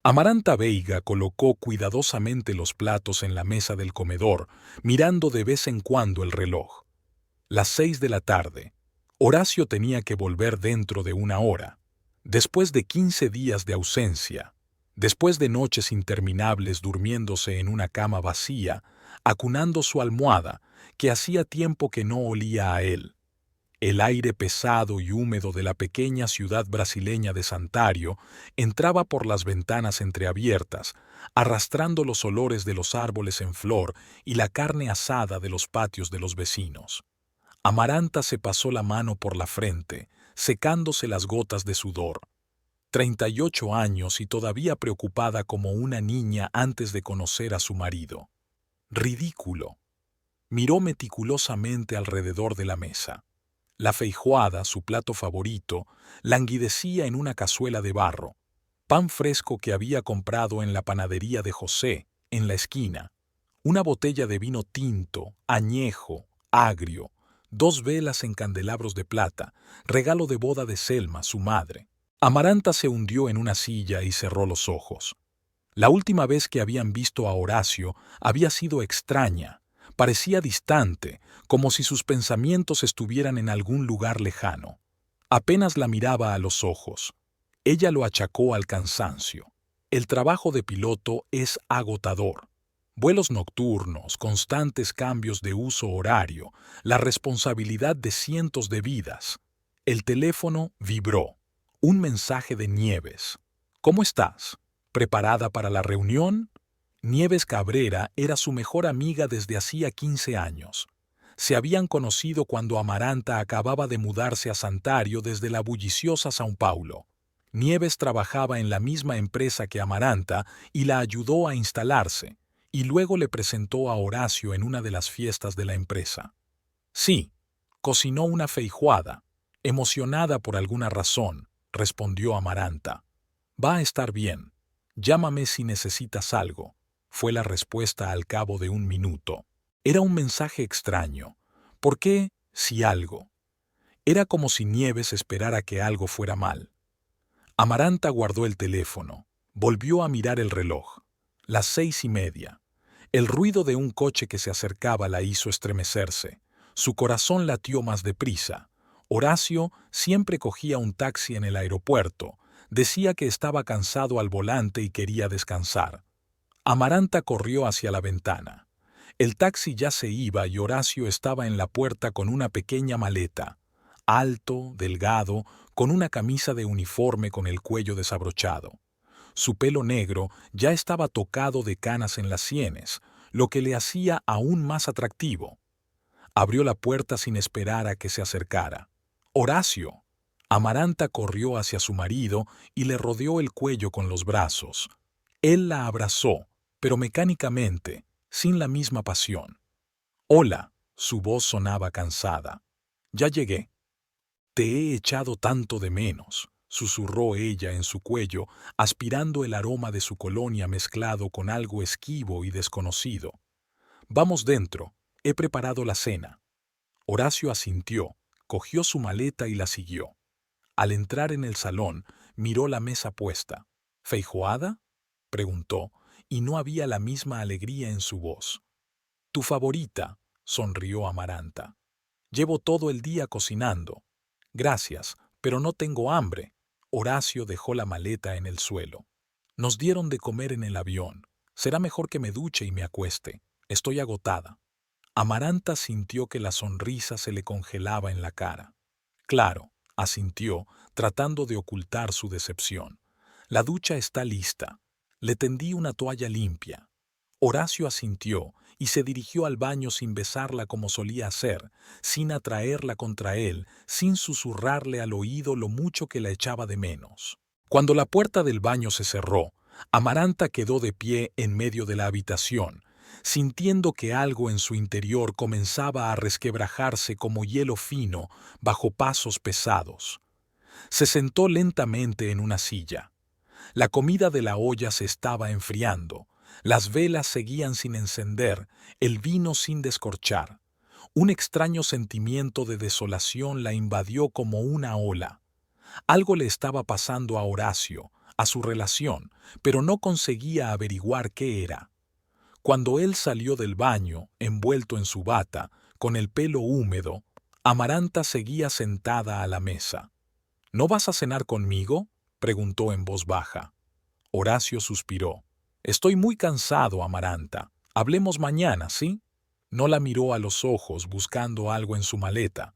Amaranta Veiga colocó cuidadosamente los platos en la mesa del comedor, mirando de vez en cuando el reloj. Las 6 de la tarde. Horacio tenía que volver dentro de una hora. Después de 15 días de ausencia, después de noches interminables durmiéndose en una cama vacía, acunando su almohada, que hacía tiempo que no olía a él. El aire pesado y húmedo de la pequeña ciudad brasileña de Santario entraba por las ventanas entreabiertas, arrastrando los olores de los árboles en flor y la carne asada de los patios de los vecinos. Amaranta se pasó la mano por la frente, secándose las gotas de sudor. 38 años y todavía preocupada como una niña antes de conocer a su marido. Ridículo. Miró meticulosamente alrededor de la mesa. La feijoada, su plato favorito, languidecía en una cazuela de barro. Pan fresco que había comprado en la panadería de José, en la esquina. Una botella de vino tinto, añejo, agrio. 2 velas en candelabros de plata, regalo de boda de Selma, su madre. Amaranta se hundió en una silla y cerró los ojos. La última vez que habían visto a Horacio había sido extraña. Parecía distante, como si sus pensamientos estuvieran en algún lugar lejano. Apenas la miraba a los ojos. Ella lo achacó al cansancio. El trabajo de piloto es agotador. Vuelos nocturnos, constantes cambios de uso horario, la responsabilidad de cientos de vidas. El teléfono vibró. Un mensaje de Nieves. ¿Cómo estás? ¿Preparada para la reunión? Nieves Cabrera era su mejor amiga desde hacía 15 años. Se habían conocido cuando Amaranta acababa de mudarse a Santario desde la bulliciosa São Paulo. Nieves trabajaba en la misma empresa que Amaranta y la ayudó a instalarse, y luego le presentó a Horacio en una de las fiestas de la empresa. Sí, cocinó una feijoada, emocionada por alguna razón, respondió Amaranta. Va a estar bien. Llámame si necesitas algo, fue la respuesta al cabo de un minuto. Era un mensaje extraño. ¿Por qué, si algo? Era como si Nieves esperara que algo fuera mal. Amaranta guardó el teléfono. Volvió a mirar el reloj. Las 6:30. El ruido de un coche que se acercaba la hizo estremecerse. Su corazón latió más deprisa. Horacio siempre cogía un taxi en el aeropuerto. Decía que estaba cansado al volante y quería descansar. Amaranta corrió hacia la ventana. El taxi ya se iba y Horacio estaba en la puerta con una pequeña maleta. Alto, delgado, con una camisa de uniforme con el cuello desabrochado. Su pelo negro ya estaba tocado de canas en las sienes, lo que le hacía aún más atractivo. Abrió la puerta sin esperar a que se acercara. ¡Horacio! Amaranta corrió hacia su marido y le rodeó el cuello con los brazos. Él la abrazó, pero mecánicamente, sin la misma pasión. «Hola», su voz sonaba cansada. «Ya llegué». «Te he echado tanto de menos», susurró ella en su cuello, aspirando el aroma de su colonia mezclado con algo esquivo y desconocido. «Vamos dentro, he preparado la cena». Horacio asintió, cogió su maleta y la siguió. Al entrar en el salón, miró la mesa puesta. «¿Feijoada?», preguntó, y no había la misma alegría en su voz. «Tu favorita», sonrió Amaranta. «Llevo todo el día cocinando». «Gracias, pero no tengo hambre». Horacio dejó la maleta en el suelo. «Nos dieron de comer en el avión. Será mejor que me duche y me acueste. Estoy agotada». Amaranta sintió que la sonrisa se le congelaba en la cara. «Claro», asintió, tratando de ocultar su decepción. «La ducha está lista. Le tendí una toalla limpia». Horacio asintió y se dirigió al baño sin besarla como solía hacer, sin atraerla contra él, sin susurrarle al oído lo mucho que la echaba de menos. Cuando la puerta del baño se cerró, Amaranta quedó de pie en medio de la habitación, sintiendo que algo en su interior comenzaba a resquebrajarse como hielo fino bajo pasos pesados. Se sentó lentamente en una silla. La comida de la olla se estaba enfriando, las velas seguían sin encender, el vino sin descorchar. Un extraño sentimiento de desolación la invadió como una ola. Algo le estaba pasando a Horacio, a su relación, pero no conseguía averiguar qué era. Cuando él salió del baño, envuelto en su bata, con el pelo húmedo, Amaranta seguía sentada a la mesa. ¿No vas a cenar conmigo?, preguntó en voz baja. Horacio suspiró. Estoy muy cansado, Amaranta. Hablemos mañana, ¿sí? No la miró a los ojos buscando algo en su maleta.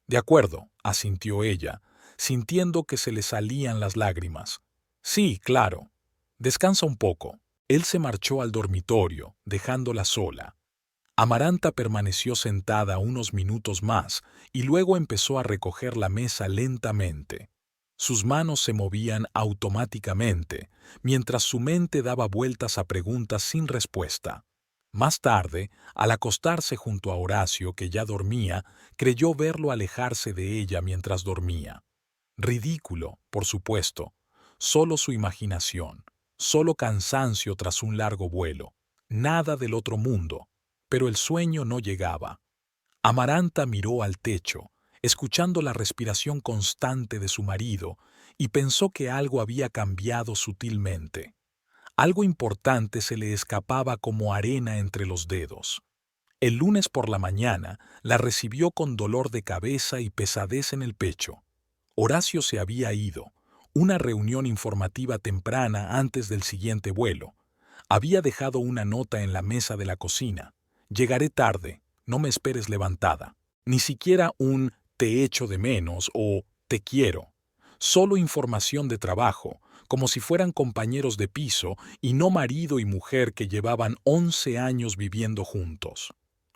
De acuerdo, asintió ella, sintiendo que se le salían las lágrimas. Sí, claro. Descansa un poco. Él se marchó al dormitorio, dejándola sola. Amaranta permaneció sentada unos minutos más y luego empezó a recoger la mesa lentamente. Sus manos se movían automáticamente, mientras su mente daba vueltas a preguntas sin respuesta. Más tarde, al acostarse junto a Horacio, que ya dormía, creyó verlo alejarse de ella mientras dormía. Ridículo, por supuesto. Solo su imaginación, solo cansancio tras un largo vuelo. Nada del otro mundo. Pero el sueño no llegaba. Amaranta miró al techo, escuchando la respiración constante de su marido, y pensó que algo había cambiado sutilmente. Algo importante se le escapaba como arena entre los dedos. El lunes por la mañana la recibió con dolor de cabeza y pesadez en el pecho. Horacio se había ido, una reunión informativa temprana antes del siguiente vuelo. Había dejado una nota en la mesa de la cocina. Llegaré tarde, no me esperes levantada. Ni siquiera un te echo de menos o te quiero. Solo información de trabajo, como si fueran compañeros de piso y no marido y mujer que llevaban 11 años viviendo juntos.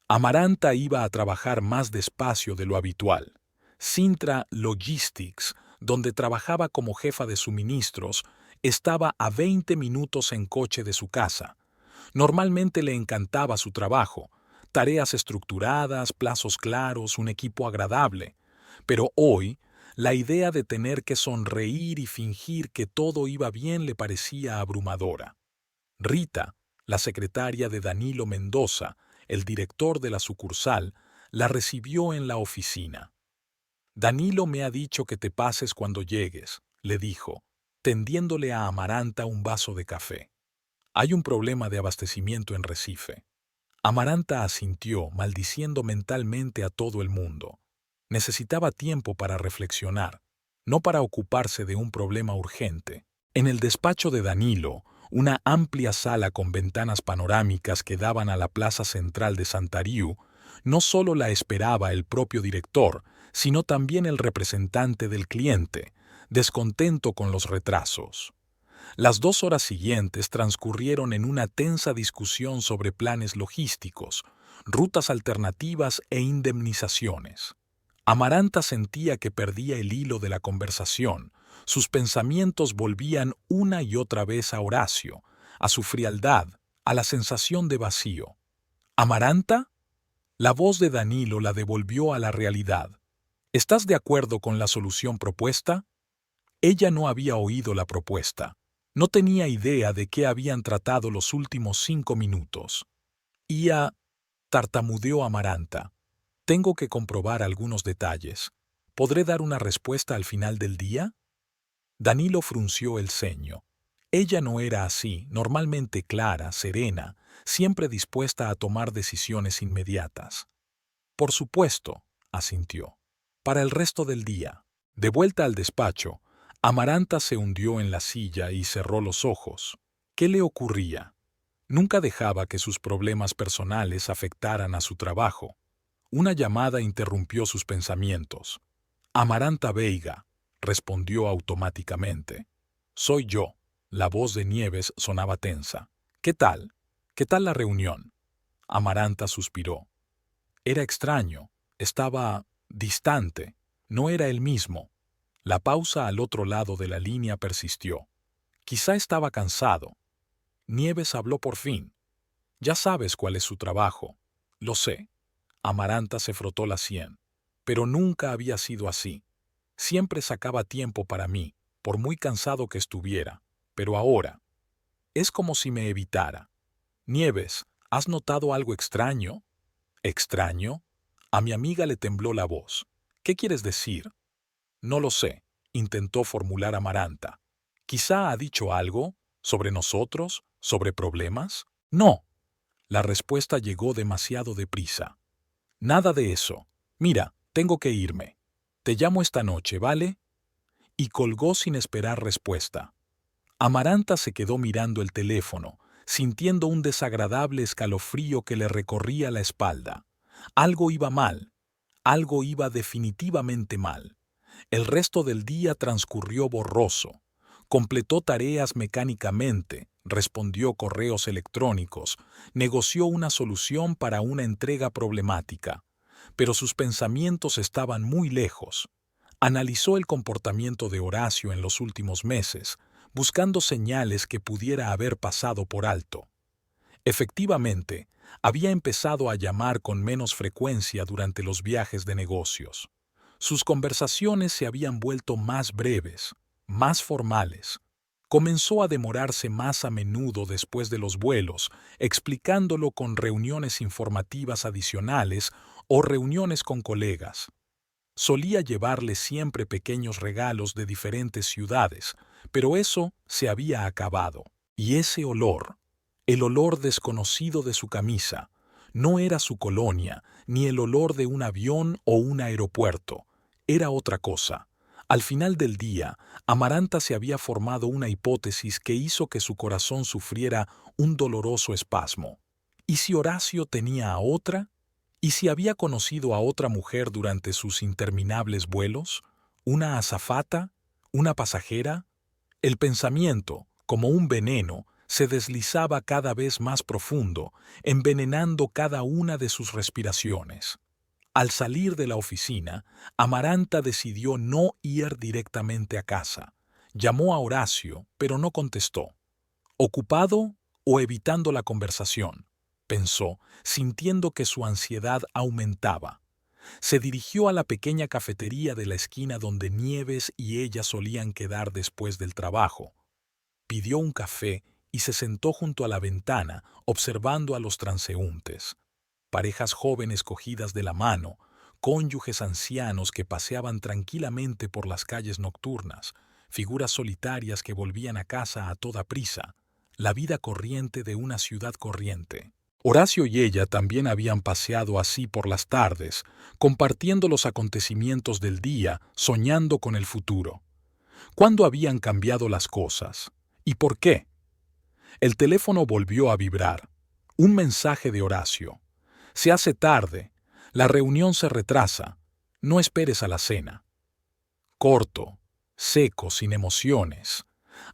Amaranta iba a trabajar más despacio de lo habitual. Sintra Logistics, donde trabajaba como jefa de suministros, estaba a 20 minutos en coche de su casa. Normalmente le encantaba su trabajo, tareas estructuradas, plazos claros, un equipo agradable. Pero hoy, la idea de tener que sonreír y fingir que todo iba bien le parecía abrumadora. Rita, la secretaria de Danilo Mendoza, el director de la sucursal, la recibió en la oficina. Danilo me ha dicho que te pases cuando llegues, le dijo, tendiéndole a Amaranta un vaso de café. Hay un problema de abastecimiento en Recife. Amaranta asintió, maldiciendo mentalmente a todo el mundo. Necesitaba tiempo para reflexionar, no para ocuparse de un problema urgente. En el despacho de Danilo, una amplia sala con ventanas panorámicas que daban a la plaza central de Santariú, no solo la esperaba el propio director, sino también el representante del cliente, descontento con los retrasos. Las 2 horas siguientes transcurrieron en una tensa discusión sobre planes logísticos, rutas alternativas e indemnizaciones. Amaranta sentía que perdía el hilo de la conversación. Sus pensamientos volvían una y otra vez a Horacio, a su frialdad, a la sensación de vacío. ¿Amaranta? La voz de Danilo la devolvió a la realidad. ¿Estás de acuerdo con la solución propuesta? Ella no había oído la propuesta. No tenía idea de qué habían tratado los últimos 5 minutos. Tartamudeó Amaranta. Tengo que comprobar algunos detalles. ¿Podré dar una respuesta al final del día? Danilo frunció el ceño. Ella no era así, normalmente clara, serena, siempre dispuesta a tomar decisiones inmediatas. Por supuesto, asintió. Para el resto del día. De vuelta al despacho, Amaranta se hundió en la silla y cerró los ojos. ¿Qué le ocurría? Nunca dejaba que sus problemas personales afectaran a su trabajo. Una llamada interrumpió sus pensamientos. Amaranta Veiga, respondió automáticamente. Soy yo. La voz de Nieves sonaba tensa. ¿Qué tal? ¿Qué tal la reunión? Amaranta suspiró. Era extraño. Estaba distante. No era el mismo. La pausa al otro lado de la línea persistió. Quizá estaba cansado. Nieves habló por fin. Ya sabes cuál es su trabajo. Lo sé. Amaranta se frotó la sien. Pero nunca había sido así. Siempre sacaba tiempo para mí, por muy cansado que estuviera. Pero ahora, es como si me evitara. Nieves, ¿has notado algo extraño? ¿Extraño? A mi amiga le tembló la voz. ¿Qué quieres decir? No lo sé, intentó formular Amaranta. ¿Quizá ha dicho algo sobre nosotros, sobre problemas? No. La respuesta llegó demasiado deprisa. Nada de eso. Mira, tengo que irme. Te llamo esta noche, ¿vale? Y colgó sin esperar respuesta. Amaranta se quedó mirando el teléfono, sintiendo un desagradable escalofrío que le recorría la espalda. Algo iba mal. Algo iba definitivamente mal. El resto del día transcurrió borroso. Completó tareas mecánicamente, respondió correos electrónicos, negoció una solución para una entrega problemática. Pero sus pensamientos estaban muy lejos. Analizó el comportamiento de Horacio en los últimos meses, buscando señales que pudiera haber pasado por alto. Efectivamente, había empezado a llamar con menos frecuencia durante los viajes de negocios. Sus conversaciones se habían vuelto más breves, más formales. Comenzó a demorarse más a menudo después de los vuelos, explicándolo con reuniones informativas adicionales o reuniones con colegas. Solía llevarle siempre pequeños regalos de diferentes ciudades, pero eso se había acabado. Y ese olor, el olor desconocido de su camisa, no era su colonia, ni el olor de un avión o un aeropuerto. Era otra cosa. Al final del día, Amaranta se había formado una hipótesis que hizo que su corazón sufriera un doloroso espasmo. ¿Y si Horacio tenía a otra? ¿Y si había conocido a otra mujer durante sus interminables vuelos? ¿Una azafata? ¿Una pasajera? El pensamiento, como un veneno, se deslizaba cada vez más profundo, envenenando cada una de sus respiraciones. Al salir de la oficina, Amaranta decidió no ir directamente a casa. Llamó a Horacio, pero no contestó. ¿Ocupado o evitando la conversación?, pensó, sintiendo que su ansiedad aumentaba. Se dirigió a la pequeña cafetería de la esquina donde Nieves y ella solían quedar después del trabajo. Pidió un café y se sentó junto a la ventana, observando a los transeúntes. Parejas jóvenes cogidas de la mano, cónyuges ancianos que paseaban tranquilamente por las calles nocturnas, figuras solitarias que volvían a casa a toda prisa, la vida corriente de una ciudad corriente. Horacio y ella también habían paseado así por las tardes, compartiendo los acontecimientos del día, soñando con el futuro. ¿Cuándo habían cambiado las cosas? ¿Y por qué? El teléfono volvió a vibrar. Un mensaje de Horacio. Se hace tarde. La reunión se retrasa. No esperes a la cena. Corto, seco, sin emociones.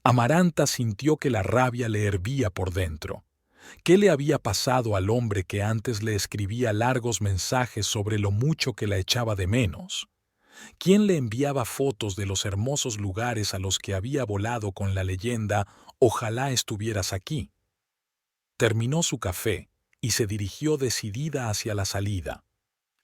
Amaranta sintió que la rabia le hervía por dentro. ¿Qué le había pasado al hombre que antes le escribía largos mensajes sobre lo mucho que la echaba de menos? ¿Quién le enviaba fotos de los hermosos lugares a los que había volado con la leyenda «Ojalá estuvieras aquí»? Terminó su café y se dirigió decidida hacia la salida.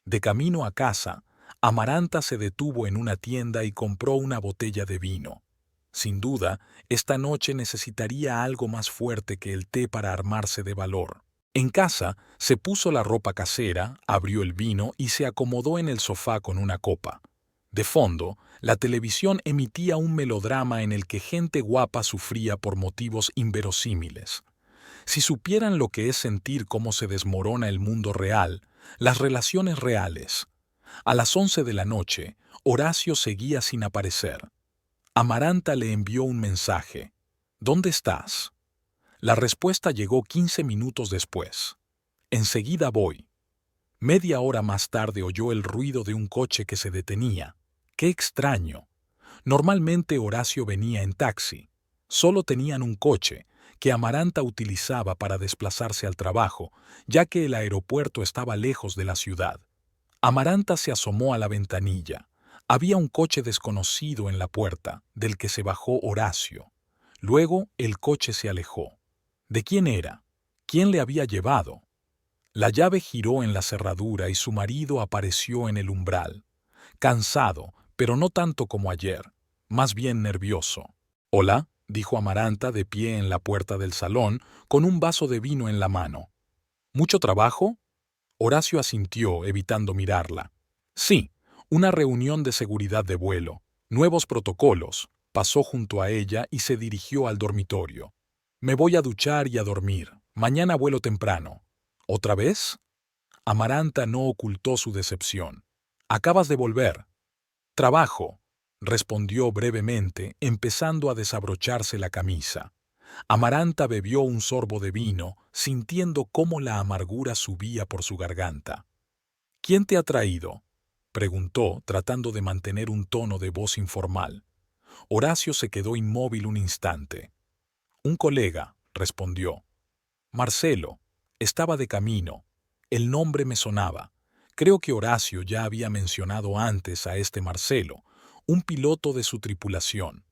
De camino a casa, Amaranta se detuvo en una tienda y compró una botella de vino. Sin duda, esta noche necesitaría algo más fuerte que el té para armarse de valor. En casa, se puso la ropa casera, abrió el vino y se acomodó en el sofá con una copa. De fondo, la televisión emitía un melodrama en el que gente guapa sufría por motivos inverosímiles. Si supieran lo que es sentir cómo se desmorona el mundo real, las relaciones reales. A las 11 de la noche, Horacio seguía sin aparecer. Amaranta le envió un mensaje. ¿Dónde estás? La respuesta llegó 15 minutos después. Enseguida voy. Media hora más tarde oyó el ruido de un coche que se detenía. ¡Qué extraño! Normalmente Horacio venía en taxi. Solo tenían un coche, que Amaranta utilizaba para desplazarse al trabajo, ya que el aeropuerto estaba lejos de la ciudad. Amaranta se asomó a la ventanilla. Había un coche desconocido en la puerta, del que se bajó Horacio. Luego el coche se alejó. ¿De quién era? ¿Quién le había llevado? La llave giró en la cerradura y su marido apareció en el umbral. Cansado, pero no tanto como ayer, más bien nervioso. «Hola», dijo Amaranta de pie en la puerta del salón, con un vaso de vino en la mano. «¿Mucho trabajo?» Horacio asintió, evitando mirarla. «Sí, una reunión de seguridad de vuelo, nuevos protocolos, pasó junto a ella y se dirigió al dormitorio. Me voy a duchar y a dormir. Mañana vuelo temprano. ¿Otra vez? Amaranta no ocultó su decepción. Acabas de volver. Trabajo, respondió brevemente, empezando a desabrocharse la camisa. Amaranta bebió un sorbo de vino, sintiendo cómo la amargura subía por su garganta. ¿Quién te ha traído?, preguntó, tratando de mantener un tono de voz informal. Horacio se quedó inmóvil un instante. Un colega, respondió. Marcelo. Estaba de camino. El nombre me sonaba. Creo que Horacio ya había mencionado antes a este Marcelo, un piloto de su tripulación.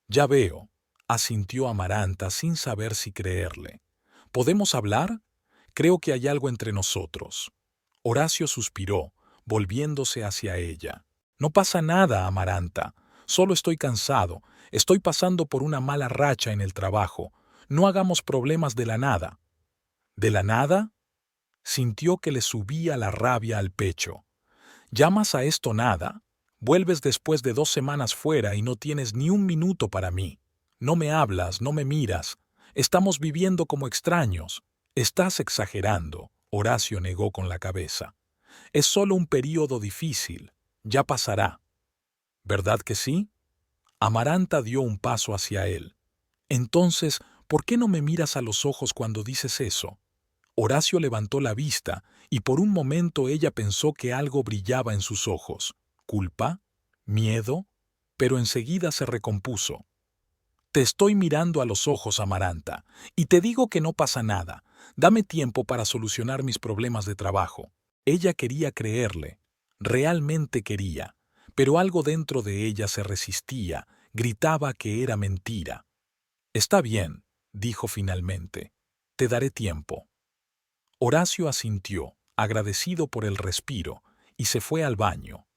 Ya veo, asintió Amaranta sin saber si creerle. ¿Podemos hablar? Creo que hay algo entre nosotros. Horacio suspiró, volviéndose hacia ella. No pasa nada, Amaranta. Solo estoy cansado. Estoy pasando por una mala racha en el trabajo. No hagamos problemas de la nada. ¿De la nada? Sintió que le subía la rabia al pecho. ¿Llamas a esto nada? Vuelves después de 2 semanas fuera y no tienes ni un minuto para mí. No me hablas, no me miras. Estamos viviendo como extraños. Estás exagerando, Horacio negó con la cabeza. Es solo un período difícil. Ya pasará. ¿Verdad que sí? Amaranta dio un paso hacia él. Entonces, ¿por qué no me miras a los ojos cuando dices eso? Horacio levantó la vista y por un momento ella pensó que algo brillaba en sus ojos. ¿Culpa? ¿Miedo? Pero enseguida se recompuso. Te estoy mirando a los ojos, Amaranta, y te digo que no pasa nada. Dame tiempo para solucionar mis problemas de trabajo. Ella quería creerle. Realmente quería. Pero algo dentro de ella se resistía, gritaba que era mentira. Está bien, dijo finalmente. Te daré tiempo. Horacio asintió, agradecido por el respiro, y se fue al baño.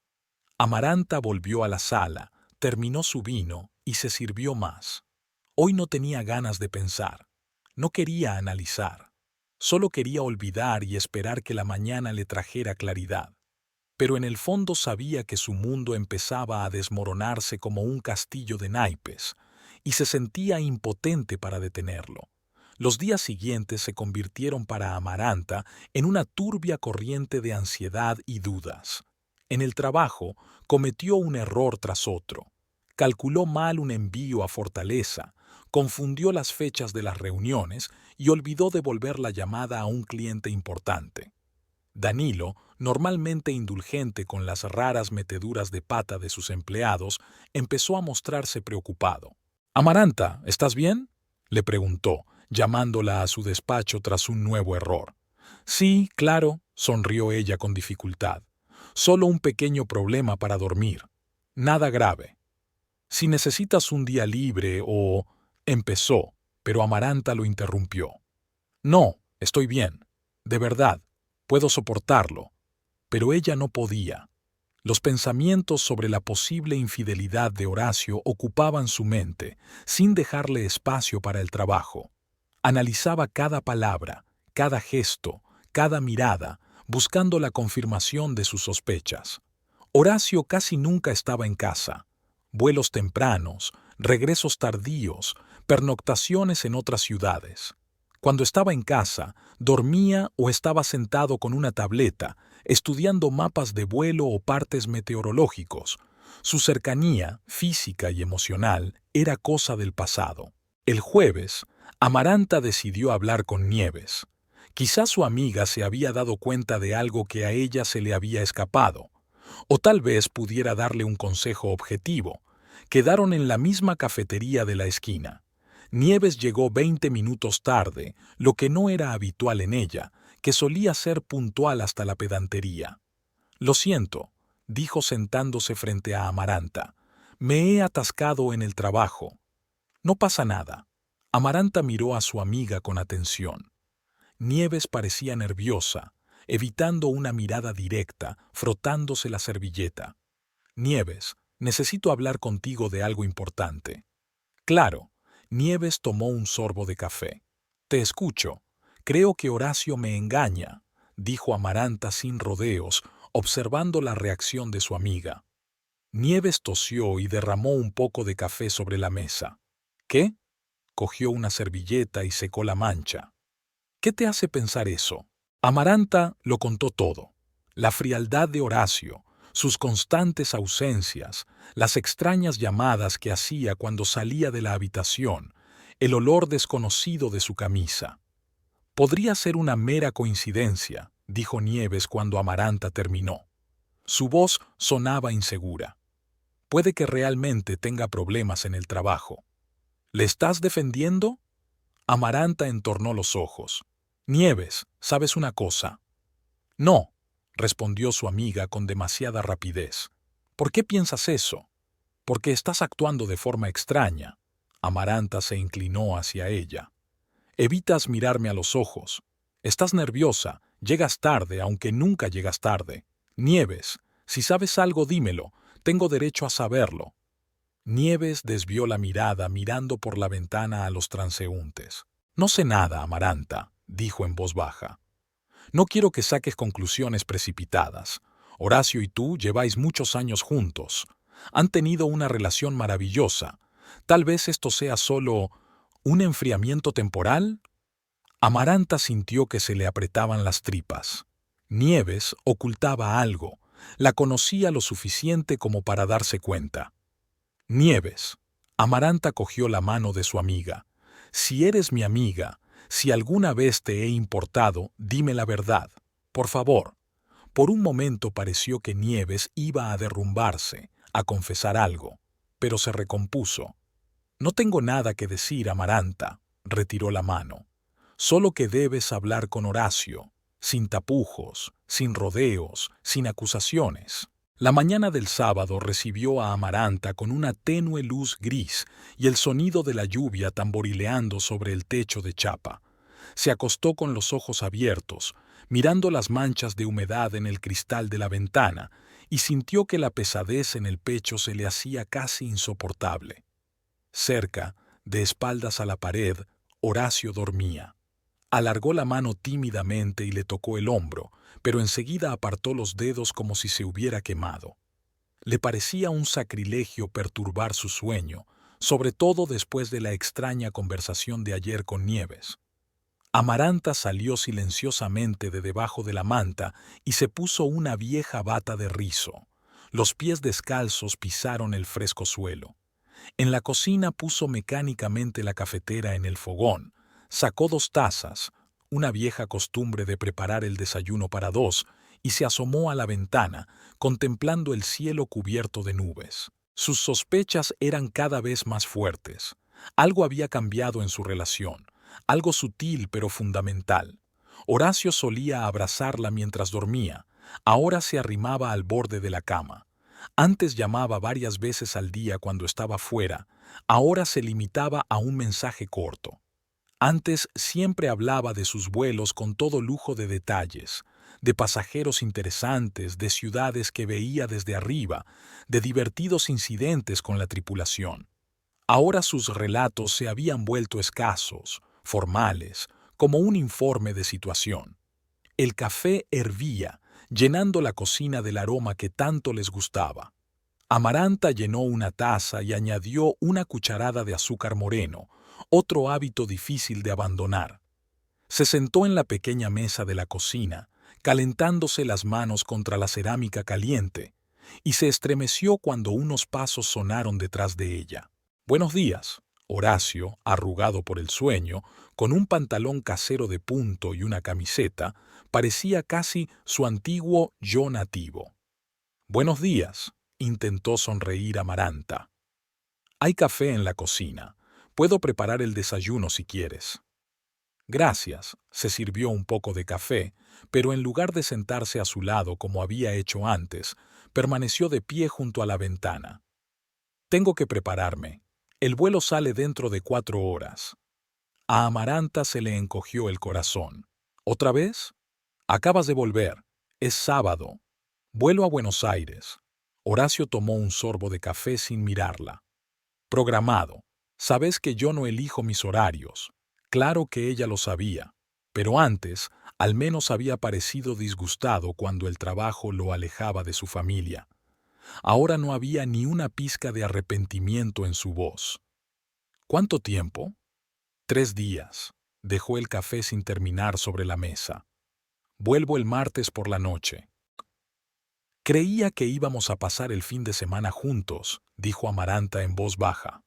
Amaranta volvió a la sala, terminó su vino y se sirvió más. Hoy no tenía ganas de pensar, no quería analizar, solo quería olvidar y esperar que la mañana le trajera claridad. Pero en el fondo sabía que su mundo empezaba a desmoronarse como un castillo de naipes, y se sentía impotente para detenerlo. Los días siguientes se convirtieron para Amaranta en una turbia corriente de ansiedad y dudas. En el trabajo cometió un error tras otro. Calculó mal un envío a Fortaleza, confundió las fechas de las reuniones y olvidó devolver la llamada a un cliente importante. Danilo, normalmente indulgente con las raras meteduras de pata de sus empleados, empezó a mostrarse preocupado. «Amaranta, ¿estás bien?», le preguntó, llamándola a su despacho tras un nuevo error. «Sí, claro», sonrió ella con dificultad. «Solo un pequeño problema para dormir. Nada grave. Si necesitas un día libre o...» empezó, pero Amaranta lo interrumpió. «No, estoy bien. De verdad, puedo soportarlo». Pero ella no podía. Los pensamientos sobre la posible infidelidad de Horacio ocupaban su mente, sin dejarle espacio para el trabajo. Analizaba cada palabra, cada gesto, cada mirada, buscando la confirmación de sus sospechas. Horacio casi nunca estaba en casa. Vuelos tempranos, regresos tardíos, pernoctaciones en otras ciudades. Cuando estaba en casa, dormía o estaba sentado con una tableta, estudiando mapas de vuelo o partes meteorológicos. Su cercanía, física y emocional, era cosa del pasado. El jueves, Amaranta decidió hablar con Nieves. Quizás su amiga se había dado cuenta de algo que a ella se le había escapado, o tal vez pudiera darle un consejo objetivo. Quedaron en la misma cafetería de la esquina. Nieves llegó 20 minutos tarde, lo que no era habitual en ella, que solía ser puntual hasta la pedantería. «Lo siento», dijo sentándose frente a Amaranta. «Me he atascado en el trabajo». «No pasa nada». Amaranta miró a su amiga con atención. Nieves parecía nerviosa, evitando una mirada directa, frotándose la servilleta. «Nieves, necesito hablar contigo de algo importante». «Claro». Nieves tomó un sorbo de café. «Te escucho. Creo que Horacio me engaña», dijo Amaranta sin rodeos, observando la reacción de su amiga. Nieves tosió y derramó un poco de café sobre la mesa. ¿Qué? Cogió una servilleta y secó la mancha. ¿Qué te hace pensar eso? Amaranta lo contó todo. La frialdad de Horacio, sus constantes ausencias, las extrañas llamadas que hacía cuando salía de la habitación, el olor desconocido de su camisa. Podría ser una mera coincidencia, dijo Nieves cuando Amaranta terminó. Su voz sonaba insegura. Puede que realmente tenga problemas en el trabajo. ¿Le estás defendiendo? Amaranta entornó los ojos. Nieves, ¿sabes una cosa? No, respondió su amiga con demasiada rapidez. ¿Por qué piensas eso? Porque estás actuando de forma extraña. Amaranta se inclinó hacia ella. Evitas mirarme a los ojos. Estás nerviosa, llegas tarde, aunque nunca llegas tarde. Nieves, si sabes algo, dímelo. Tengo derecho a saberlo. Nieves desvió la mirada mirando por la ventana a los transeúntes. No sé nada, Amaranta, dijo en voz baja. No quiero que saques conclusiones precipitadas. Horacio y tú lleváis muchos años juntos. Han tenido una relación maravillosa. Tal vez esto sea solo un enfriamiento temporal. Amaranta sintió que se le apretaban las tripas. Nieves ocultaba algo. La conocía lo suficiente como para darse cuenta. Nieves. Amaranta cogió la mano de su amiga. Si eres mi amiga, si alguna vez te he importado, dime la verdad. Por favor. Por un momento pareció que Nieves iba a derrumbarse, a confesar algo, pero se recompuso. No tengo nada que decir, Amaranta, retiró la mano. Solo que debes hablar con Horacio, sin tapujos, sin rodeos, sin acusaciones. La mañana del sábado recibió a Amaranta con una tenue luz gris y el sonido de la lluvia tamborileando sobre el techo de chapa. Se acostó con los ojos abiertos, mirando las manchas de humedad en el cristal de la ventana, y sintió que la pesadez en el pecho se le hacía casi insoportable. Cerca, de espaldas a la pared, Horacio dormía. Alargó la mano tímidamente y le tocó el hombro, pero enseguida apartó los dedos como si se hubiera quemado. Le parecía un sacrilegio perturbar su sueño, sobre todo después de la extraña conversación de ayer con Nieves. Amaranta salió silenciosamente de debajo de la manta y se puso una vieja bata de rizo. Los pies descalzos pisaron el fresco suelo. En la cocina puso mecánicamente la cafetera en el fogón, sacó 2 tazas, una vieja costumbre de preparar el desayuno para 2, y se asomó a la ventana, contemplando el cielo cubierto de nubes. Sus sospechas eran cada vez más fuertes. Algo había cambiado en su relación, algo sutil pero fundamental. Horacio solía abrazarla mientras dormía, ahora se arrimaba al borde de la cama. Antes llamaba varias veces al día cuando estaba fuera, ahora se limitaba a un mensaje corto. Antes siempre hablaba de sus vuelos con todo lujo de detalles, de pasajeros interesantes, de ciudades que veía desde arriba, de divertidos incidentes con la tripulación. Ahora sus relatos se habían vuelto escasos, formales, como un informe de situación. El café hervía, llenando la cocina del aroma que tanto les gustaba. Amaranta llenó una taza y añadió una cucharada de azúcar moreno, otro hábito difícil de abandonar. Se sentó en la pequeña mesa de la cocina, calentándose las manos contra la cerámica caliente, y se estremeció cuando unos pasos sonaron detrás de ella. «Buenos días». Horacio, arrugado por el sueño, con un pantalón casero de punto y una camiseta, parecía casi su antiguo yo nativo. «Buenos días», intentó sonreír Amaranta. «Hay café en la cocina. Puedo preparar el desayuno si quieres». «Gracias», se sirvió un poco de café, pero en lugar de sentarse a su lado como había hecho antes, permaneció de pie junto a la ventana. «Tengo que prepararme. El vuelo sale dentro de 4 horas». A Amaranta se le encogió el corazón. «¿Otra vez? Acabas de volver. Es sábado. Vuelo a Buenos Aires». Horacio tomó un sorbo de café sin mirarla. «Programado. Sabes que yo no elijo mis horarios». Claro que ella lo sabía, pero antes al menos había parecido disgustado cuando el trabajo lo alejaba de su familia. Ahora no había ni una pizca de arrepentimiento en su voz. ¿Cuánto tiempo? 3 días. Dejó el café sin terminar sobre la mesa. Vuelvo el martes por la noche. Creía que íbamos a pasar el fin de semana juntos, dijo Amaranta en voz baja.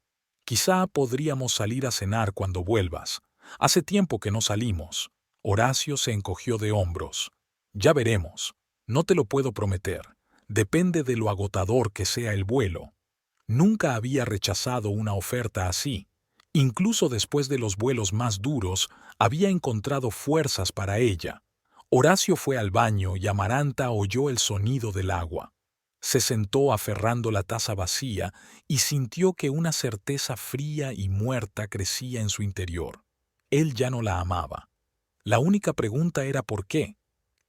Quizá podríamos salir a cenar cuando vuelvas. Hace tiempo que no salimos. Horacio se encogió de hombros. Ya veremos. No te lo puedo prometer. Depende de lo agotador que sea el vuelo. Nunca había rechazado una oferta así. Incluso después de los vuelos más duros, había encontrado fuerzas para ella. Horacio fue al baño y Amaranta oyó el sonido del agua. Se sentó aferrando la taza vacía y sintió que una certeza fría y muerta crecía en su interior. Él ya no la amaba. La única pregunta era ¿por qué?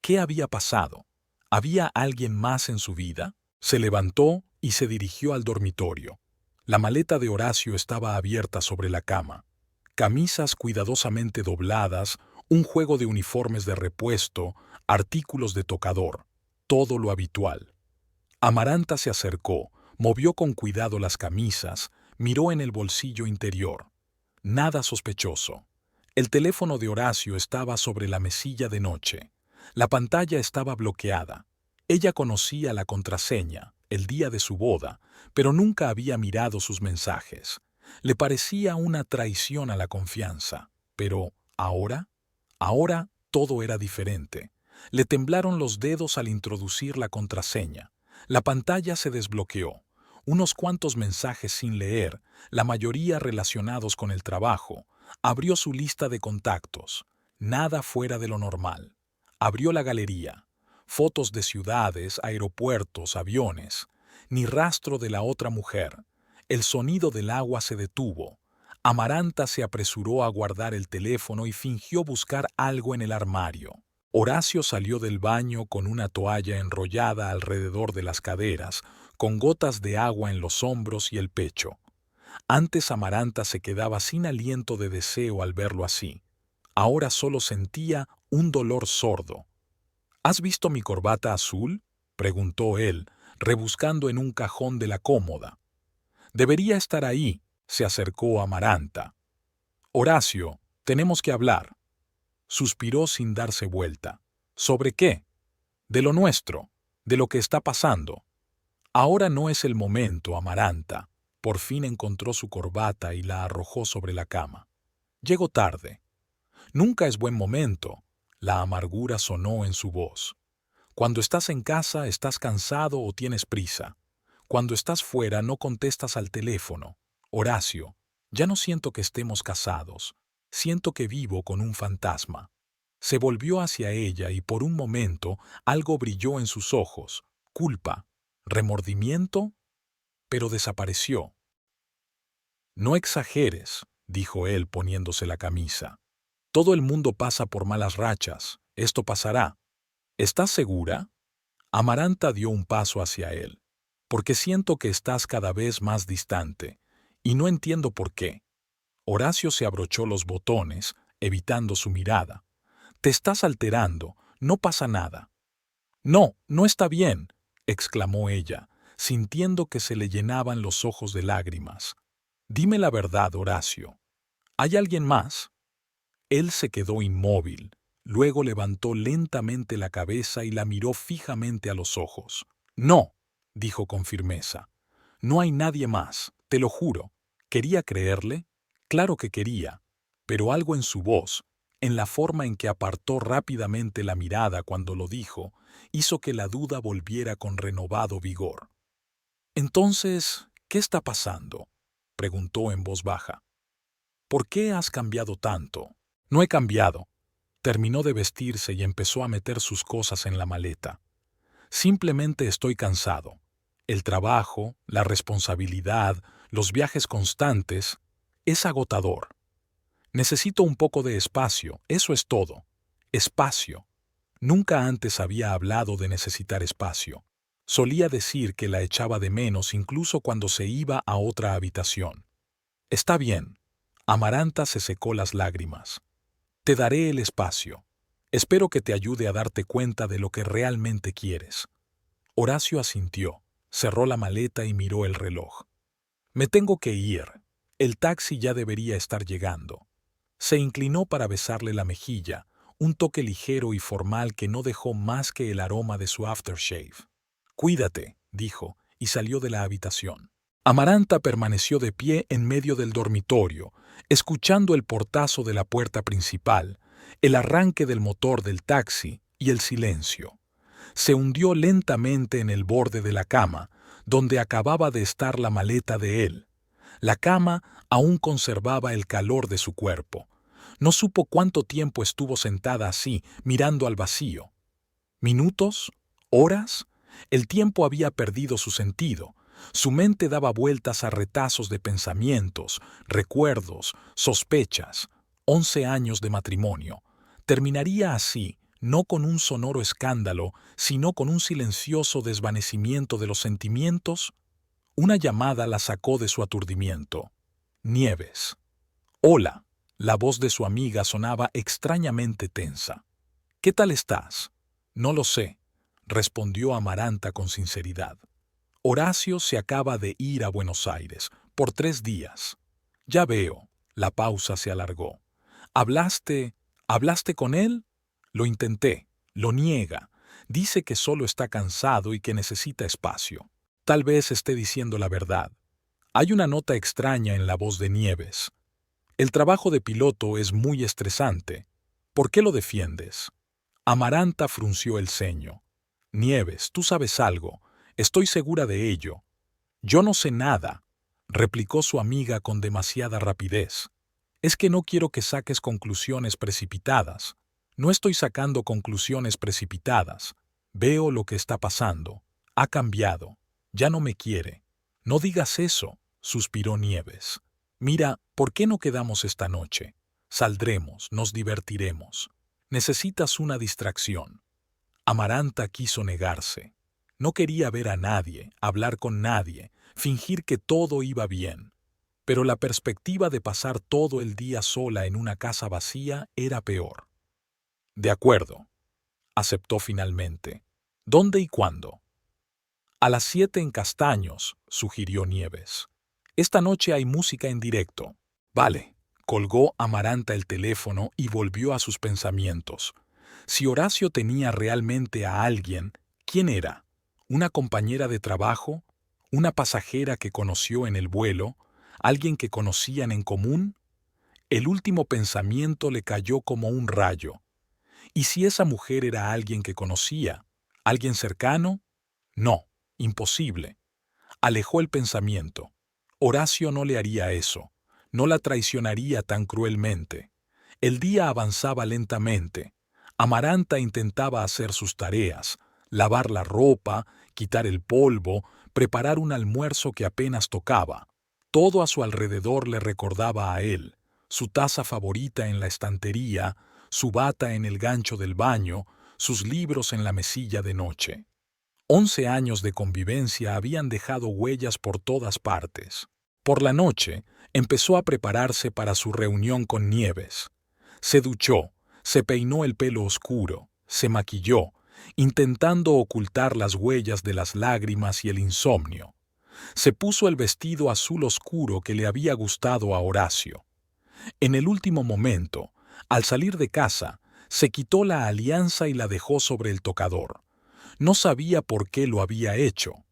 ¿Qué había pasado? ¿Había alguien más en su vida? Se levantó y se dirigió al dormitorio. La maleta de Horacio estaba abierta sobre la cama. Camisas cuidadosamente dobladas, un juego de uniformes de repuesto, artículos de tocador, todo lo habitual. Amaranta se acercó, movió con cuidado las camisas, miró en el bolsillo interior. Nada sospechoso. El teléfono de Horacio estaba sobre la mesilla de noche. La pantalla estaba bloqueada. Ella conocía la contraseña, el día de su boda, pero nunca había mirado sus mensajes. Le parecía una traición a la confianza. Pero, ahora todo era diferente. Le temblaron los dedos al introducir la contraseña. La pantalla se desbloqueó. Unos cuantos mensajes sin leer, la mayoría relacionados con el trabajo. Abrió su lista de contactos. Nada fuera de lo normal. Abrió la galería. Fotos de ciudades, aeropuertos, aviones. Ni rastro de la otra mujer. El sonido del agua se detuvo. Amaranta se apresuró a guardar el teléfono y fingió buscar algo en el armario. Horacio salió del baño con una toalla enrollada alrededor de las caderas, con gotas de agua en los hombros y el pecho. Antes Amaranta se quedaba sin aliento de deseo al verlo así. Ahora solo sentía un dolor sordo. ¿Has visto mi corbata azul?, preguntó él, rebuscando en un cajón de la cómoda. Debería estar ahí, se acercó Amaranta. Horacio, tenemos que hablar. Suspiró sin darse vuelta. ¿Sobre qué? De lo nuestro, de lo que está pasando. Ahora no es el momento, Amaranta. Por fin encontró su corbata y la arrojó sobre la cama. Llego tarde. Nunca es buen momento. La amargura sonó en su voz. Cuando estás en casa estás cansado o tienes prisa. Cuando estás fuera no contestas al teléfono. Horacio, ya no siento que estemos casados. Siento que vivo con un fantasma. Se volvió hacia ella y por un momento algo brilló en sus ojos. Culpa, remordimiento, pero desapareció. No exageres, dijo él poniéndose la camisa. Todo el mundo pasa por malas rachas. Esto pasará. ¿Estás segura? Amaranta dio un paso hacia él. Porque siento que estás cada vez más distante, y no entiendo por qué. Horacio se abrochó los botones, evitando su mirada. Te estás alterando, no pasa nada. No, no está bien, exclamó ella, sintiendo que se le llenaban los ojos de lágrimas. Dime la verdad, Horacio. ¿Hay alguien más? Él se quedó inmóvil, luego levantó lentamente la cabeza y la miró fijamente a los ojos. No, dijo con firmeza. No hay nadie más, te lo juro. ¿Quería creerle? Claro que quería, pero algo en su voz, en la forma en que apartó rápidamente la mirada cuando lo dijo, hizo que la duda volviera con renovado vigor. Entonces, ¿qué está pasando?, preguntó en voz baja. ¿Por qué has cambiado tanto? No he cambiado. Terminó de vestirse y empezó a meter sus cosas en la maleta. Simplemente estoy cansado. El trabajo, la responsabilidad, los viajes constantes, es agotador. Necesito un poco de espacio, eso es todo. Espacio. Nunca antes había hablado de necesitar espacio. Solía decir que la echaba de menos incluso cuando se iba a otra habitación. Está bien. Amaranta se secó las lágrimas. Te daré el espacio. Espero que te ayude a darte cuenta de lo que realmente quieres. Horacio asintió. cerró la maleta y miró el reloj. Me tengo que ir. El taxi ya debería estar llegando. Se inclinó para besarle la mejilla, un toque ligero y formal que no dejó más que el aroma de su aftershave. Cuídate, dijo, y salió de la habitación. Amaranta permaneció de pie en medio del dormitorio, escuchando el portazo de la puerta principal, el arranque del motor del taxi y el silencio. Se hundió lentamente en el borde de la cama, donde acababa de estar la maleta de él. La cama aún conservaba el calor de su cuerpo. No supo cuánto tiempo estuvo sentada así, mirando al vacío. ¿Minutos? ¿Horas? El tiempo había perdido su sentido. Su mente daba vueltas a retazos de pensamientos, recuerdos, sospechas. 11 años de matrimonio. Terminaría así, no con un sonoro escándalo, sino con un silencioso desvanecimiento de los sentimientos. Una llamada la sacó de su aturdimiento. Nieves. Hola. La voz de su amiga sonaba extrañamente tensa. ¿Qué tal estás? No lo sé, respondió Amaranta con sinceridad. Horacio se acaba de ir a Buenos Aires, por 3 días. Ya veo. La pausa se alargó. ¿Hablaste con él? Lo intenté. Lo niega. Dice que solo está cansado y que necesita espacio. Tal vez esté diciendo la verdad. Hay una nota extraña en la voz de Nieves. El trabajo de piloto es muy estresante. ¿Por qué lo defiendes? Amaranta frunció el ceño. Nieves, tú sabes algo. Estoy segura de ello. Yo no sé nada, replicó su amiga con demasiada rapidez. Es que no quiero que saques conclusiones precipitadas. No estoy sacando conclusiones precipitadas. Veo lo que está pasando. Ha cambiado. Ya no me quiere. No digas eso, suspiró Nieves. Mira, ¿por qué no quedamos esta noche? Saldremos, nos divertiremos. Necesitas una distracción. Amaranta quiso negarse. No quería ver a nadie, hablar con nadie, fingir que todo iba bien. Pero la perspectiva de pasar todo el día sola en una casa vacía era peor. De acuerdo, aceptó finalmente. ¿Dónde y cuándo? A las 7 en Castaños, sugirió Nieves. Esta noche hay música en directo. Vale. Colgó Amaranta el teléfono y volvió a sus pensamientos. Si Horacio tenía realmente a alguien, ¿quién era? ¿Una compañera de trabajo? ¿Una pasajera que conoció en el vuelo? ¿Alguien que conocían en común? El último pensamiento le cayó como un rayo. ¿Y si esa mujer era alguien que conocía? ¿Alguien cercano? No, imposible. Alejó el pensamiento. Horacio no le haría eso. No la traicionaría tan cruelmente. El día avanzaba lentamente. Amaranta intentaba hacer sus tareas, lavar la ropa, quitar el polvo, preparar un almuerzo que apenas tocaba. Todo a su alrededor le recordaba a él, su taza favorita en la estantería, su bata en el gancho del baño, sus libros en la mesilla de noche. 11 años de convivencia habían dejado huellas por todas partes. Por la noche, empezó a prepararse para su reunión con Nieves. Se duchó, se peinó el pelo oscuro, se maquilló, intentando ocultar las huellas de las lágrimas y el insomnio. Se puso el vestido azul oscuro que le había gustado a Horacio. En el último momento, al salir de casa, se quitó la alianza y la dejó sobre el tocador. No sabía por qué lo había hecho.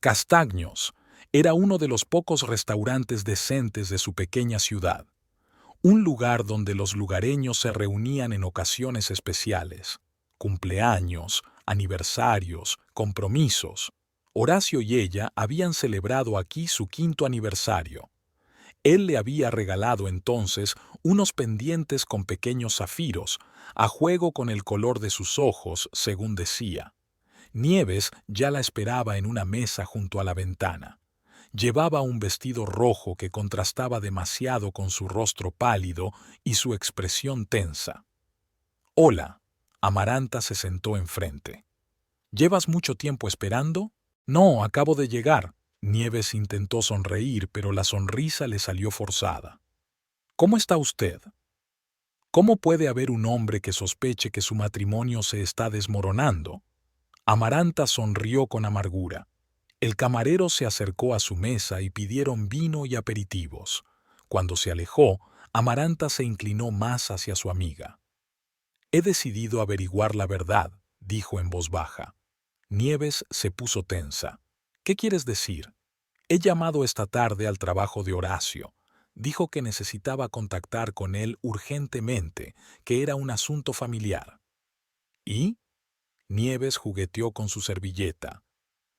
Castaños era uno de los pocos restaurantes decentes de su pequeña ciudad. Un lugar donde los lugareños se reunían en ocasiones especiales. Cumpleaños, aniversarios, compromisos. Horacio y ella habían celebrado aquí su 5º aniversario. Él le había regalado entonces unos pendientes con pequeños zafiros, a juego con el color de sus ojos, según decía. Nieves ya la esperaba en una mesa junto a la ventana. Llevaba un vestido rojo que contrastaba demasiado con su rostro pálido y su expresión tensa. «Hola», Amaranta se sentó enfrente. «¿Llevas mucho tiempo esperando?» «No, acabo de llegar». Nieves intentó sonreír, pero la sonrisa le salió forzada. «¿Cómo está usted?» «¿Cómo puede haber un hombre que sospeche que su matrimonio se está desmoronando?» Amaranta sonrió con amargura. El camarero se acercó a su mesa y pidieron vino y aperitivos. Cuando se alejó, Amaranta se inclinó más hacia su amiga. «He decidido averiguar la verdad», dijo en voz baja. Nieves se puso tensa. «¿Qué quieres decir?» «He llamado esta tarde al trabajo de Horacio. Dijo que necesitaba contactar con él urgentemente, que era un asunto familiar». ¿Y? Nieves jugueteó con su servilleta.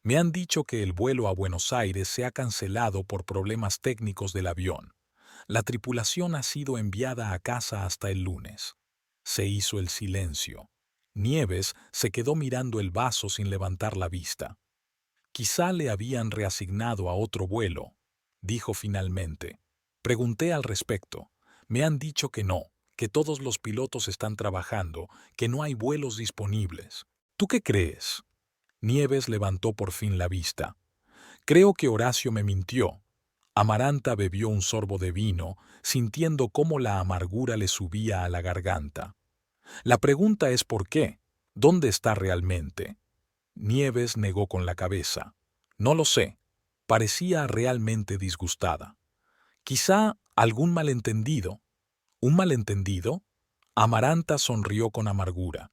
«Me han dicho que el vuelo a Buenos Aires se ha cancelado por problemas técnicos del avión. La tripulación ha sido enviada a casa hasta el lunes». Se hizo el silencio. Nieves se quedó mirando el vaso sin levantar la vista. «Quizá le habían reasignado a otro vuelo», dijo finalmente. «Pregunté al respecto. Me han dicho que no, que todos los pilotos están trabajando, que no hay vuelos disponibles. ¿Tú qué crees?» Nieves levantó por fin la vista. «Creo que Horacio me mintió». Amaranta bebió un sorbo de vino, sintiendo cómo la amargura le subía a la garganta. «La pregunta es ¿por qué? ¿Dónde está realmente?» Nieves negó con la cabeza. «No lo sé». Parecía realmente disgustada. «Quizá algún malentendido». «¿Un malentendido?» Amaranta sonrió con amargura.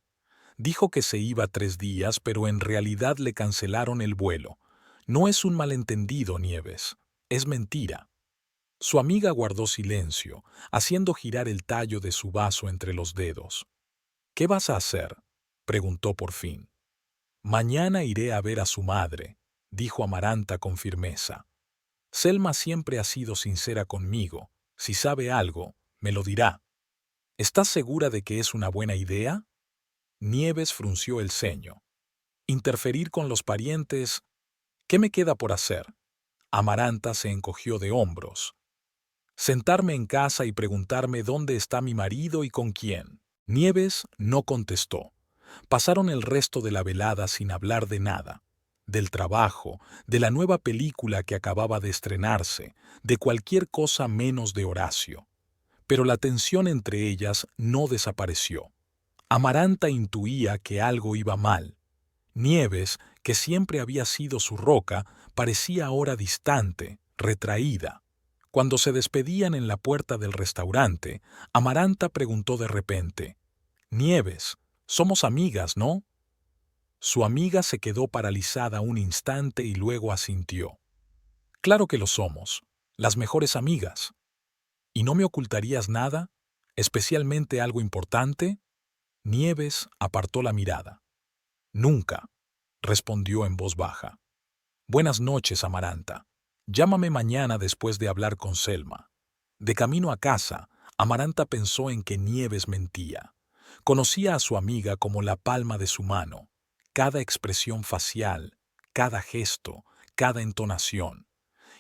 «Dijo que se iba 3 días, pero en realidad le cancelaron el vuelo. No es un malentendido, Nieves. Es mentira». Su amiga guardó silencio, haciendo girar el tallo de su vaso entre los dedos. «¿Qué vas a hacer?», preguntó por fin. «Mañana iré a ver a su madre», dijo Amaranta con firmeza. «Selma siempre ha sido sincera conmigo. Si sabe algo, me lo dirá». «¿Estás segura de que es una buena idea?» Nieves frunció el ceño. «Interferir con los parientes. ¿Qué me queda por hacer?» Amaranta se encogió de hombros. «Sentarme en casa y preguntarme dónde está mi marido y con quién». Nieves no contestó. Pasaron el resto de la velada sin hablar de nada. Del trabajo, de la nueva película que acababa de estrenarse, de cualquier cosa menos de Horacio. Pero la tensión entre ellas no desapareció. Amaranta intuía que algo iba mal. Nieves, que siempre había sido su roca, parecía ahora distante, retraída. Cuando se despedían en la puerta del restaurante, Amaranta preguntó de repente: «Nieves, somos amigas, ¿no?». Su amiga se quedó paralizada un instante y luego asintió. «Claro que lo somos, las mejores amigas». «¿Y no me ocultarías nada? ¿Especialmente algo importante?». Nieves apartó la mirada. «Nunca», respondió en voz baja. «Buenas noches, Amaranta. Llámame mañana después de hablar con Selma». De camino a casa, Amaranta pensó en que Nieves mentía. Conocía a su amiga como la palma de su mano. Cada expresión facial, cada gesto, cada entonación.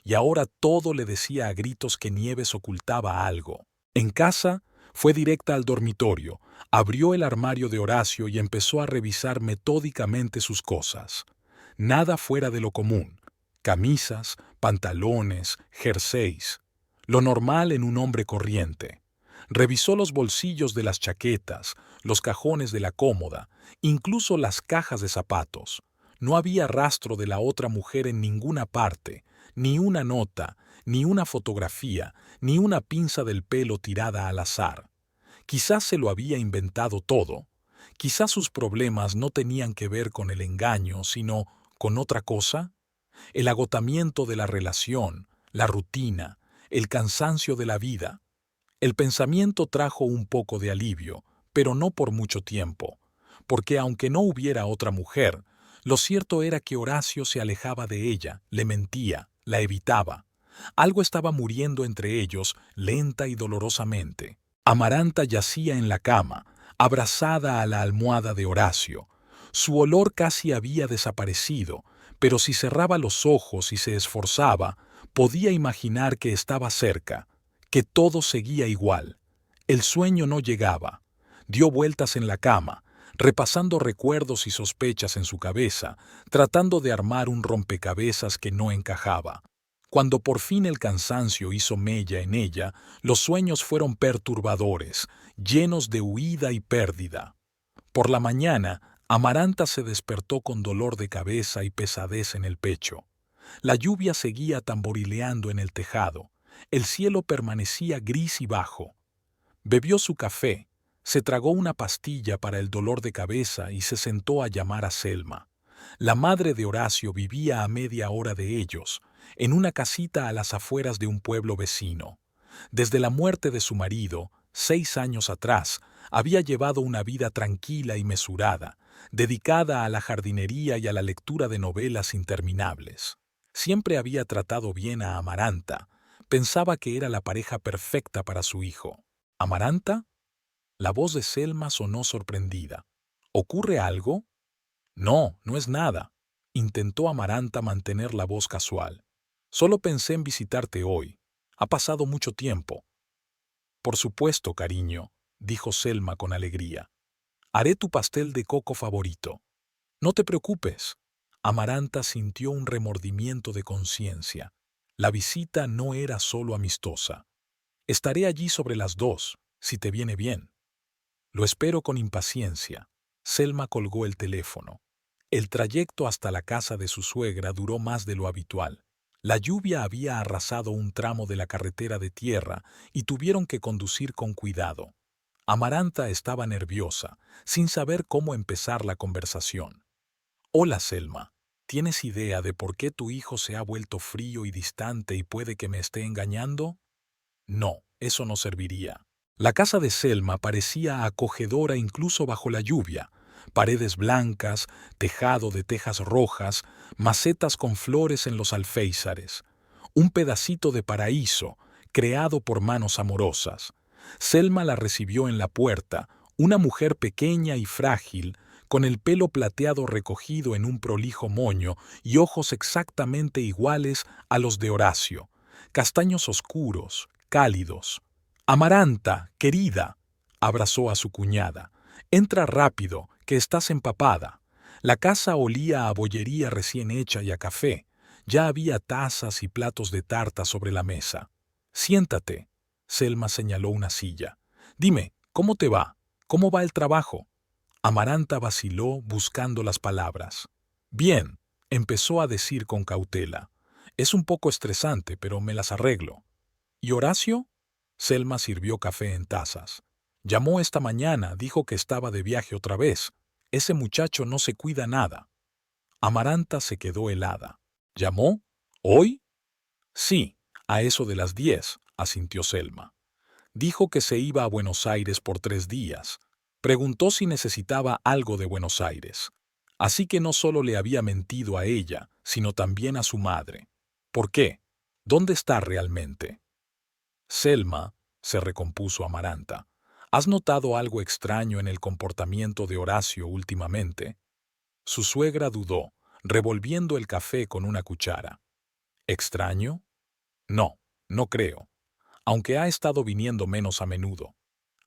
Y ahora todo le decía a gritos que Nieves ocultaba algo. En casa, fue directa al dormitorio, abrió el armario de Horacio y empezó a revisar metódicamente sus cosas. Nada fuera de lo común. Camisas, pantalones, jerseys. Lo normal en un hombre corriente. Revisó los bolsillos de las chaquetas, los cajones de la cómoda, incluso las cajas de zapatos. No había rastro de la otra mujer en ninguna parte, ni una nota, ni una fotografía, ni una pinza del pelo tirada al azar. Quizás se lo había inventado todo. Quizás sus problemas no tenían que ver con el engaño, sino con otra cosa. El agotamiento de la relación, la rutina, el cansancio de la vida. El pensamiento trajo un poco de alivio, pero no por mucho tiempo, porque aunque no hubiera otra mujer, lo cierto era que Horacio se alejaba de ella, le mentía, la evitaba. Algo estaba muriendo entre ellos, lenta y dolorosamente. Amaranta yacía en la cama, abrazada a la almohada de Horacio. Su olor casi había desaparecido, pero si cerraba los ojos y se esforzaba, podía imaginar que estaba cerca, que todo seguía igual. El sueño no llegaba. Dio vueltas en la cama, repasando recuerdos y sospechas en su cabeza, tratando de armar un rompecabezas que no encajaba. Cuando por fin el cansancio hizo mella en ella, los sueños fueron perturbadores, llenos de huida y pérdida. Por la mañana, Amaranta se despertó con dolor de cabeza y pesadez en el pecho. La lluvia seguía tamborileando en el tejado. El cielo permanecía gris y bajo. Bebió su café, se tragó una pastilla para el dolor de cabeza y se sentó a llamar a Selma. La madre de Horacio vivía a media hora de ellos, en una casita a las afueras de un pueblo vecino. Desde la muerte de su marido, 6 años atrás, había llevado una vida tranquila y mesurada, dedicada a la jardinería y a la lectura de novelas interminables. Siempre había tratado bien a Amaranta, pensaba que era la pareja perfecta para su hijo. ¿Amaranta? La voz de Selma sonó sorprendida. ¿Ocurre algo? No, no es nada. Intentó Amaranta mantener la voz casual. Solo pensé en visitarte hoy. Ha pasado mucho tiempo. Por supuesto, cariño, dijo Selma con alegría. Haré tu pastel de coco favorito. No te preocupes. Amaranta sintió un remordimiento de conciencia. La visita no era solo amistosa. Estaré allí sobre las 2, si te viene bien. Lo espero con impaciencia. Selma colgó el teléfono. El trayecto hasta la casa de su suegra duró más de lo habitual. La lluvia había arrasado un tramo de la carretera de tierra y tuvieron que conducir con cuidado. Amaranta estaba nerviosa, sin saber cómo empezar la conversación. Hola, Selma. ¿Tienes idea de por qué tu hijo se ha vuelto frío y distante y puede que me esté engañando? No, eso no serviría. La casa de Selma parecía acogedora incluso bajo la lluvia. Paredes blancas, tejado de tejas rojas, macetas con flores en los alféizares. Un pedacito de paraíso, creado por manos amorosas. Selma la recibió en la puerta, una mujer pequeña y frágil, con el pelo plateado recogido en un prolijo moño y ojos exactamente iguales a los de Horacio, castaños oscuros, cálidos. Amaranta, querida, abrazó a su cuñada. Entra rápido, que estás empapada. La casa olía a bollería recién hecha y a café. Ya había tazas y platos de tarta sobre la mesa. Siéntate. Selma señaló una silla. Dime, ¿cómo te va? ¿Cómo va el trabajo? Amaranta vaciló buscando las palabras. Bien, empezó a decir con cautela. Es un poco estresante, pero me las arreglo. ¿Y Horacio? Selma sirvió café en tazas. Llamó esta mañana, dijo que estaba de viaje otra vez. Ese muchacho no se cuida nada. Amaranta se quedó helada. ¿Llamó? ¿Hoy? Sí, a eso de las 10, asintió Selma. Dijo que se iba a Buenos Aires por 3 días. Preguntó si necesitaba algo de Buenos Aires. Así que no solo le había mentido a ella, sino también a su madre. ¿Por qué? ¿Dónde está realmente? Selma, se recompuso Amaranta, ¿has notado algo extraño en el comportamiento de Horacio últimamente? Su suegra dudó, revolviendo el café con una cuchara. ¿Extraño? No, no creo, aunque ha estado viniendo menos a menudo.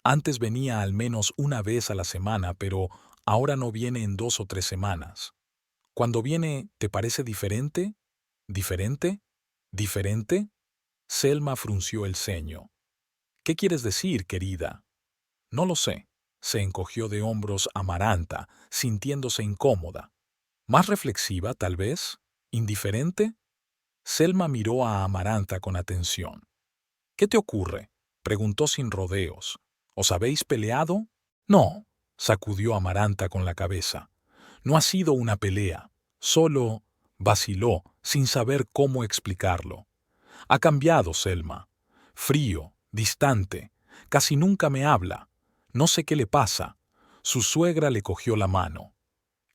Antes venía al menos una vez a la semana, pero ahora no viene en 2 o 3 semanas. Cuando viene, ¿te parece diferente? ¿Diferente? ¿Diferente? Selma frunció el ceño. ¿Qué quieres decir, querida? No lo sé. Se encogió de hombros Amaranta, sintiéndose incómoda. ¿Más reflexiva, tal vez? ¿Indiferente? Selma miró a Amaranta con atención. ¿Qué te ocurre? Preguntó sin rodeos. ¿Os habéis peleado? No, sacudió Amaranta con la cabeza. No ha sido una pelea. Solo vaciló, sin saber cómo explicarlo. Ha cambiado, Selma. Frío, distante. Casi nunca me habla. No sé qué le pasa. Su suegra le cogió la mano.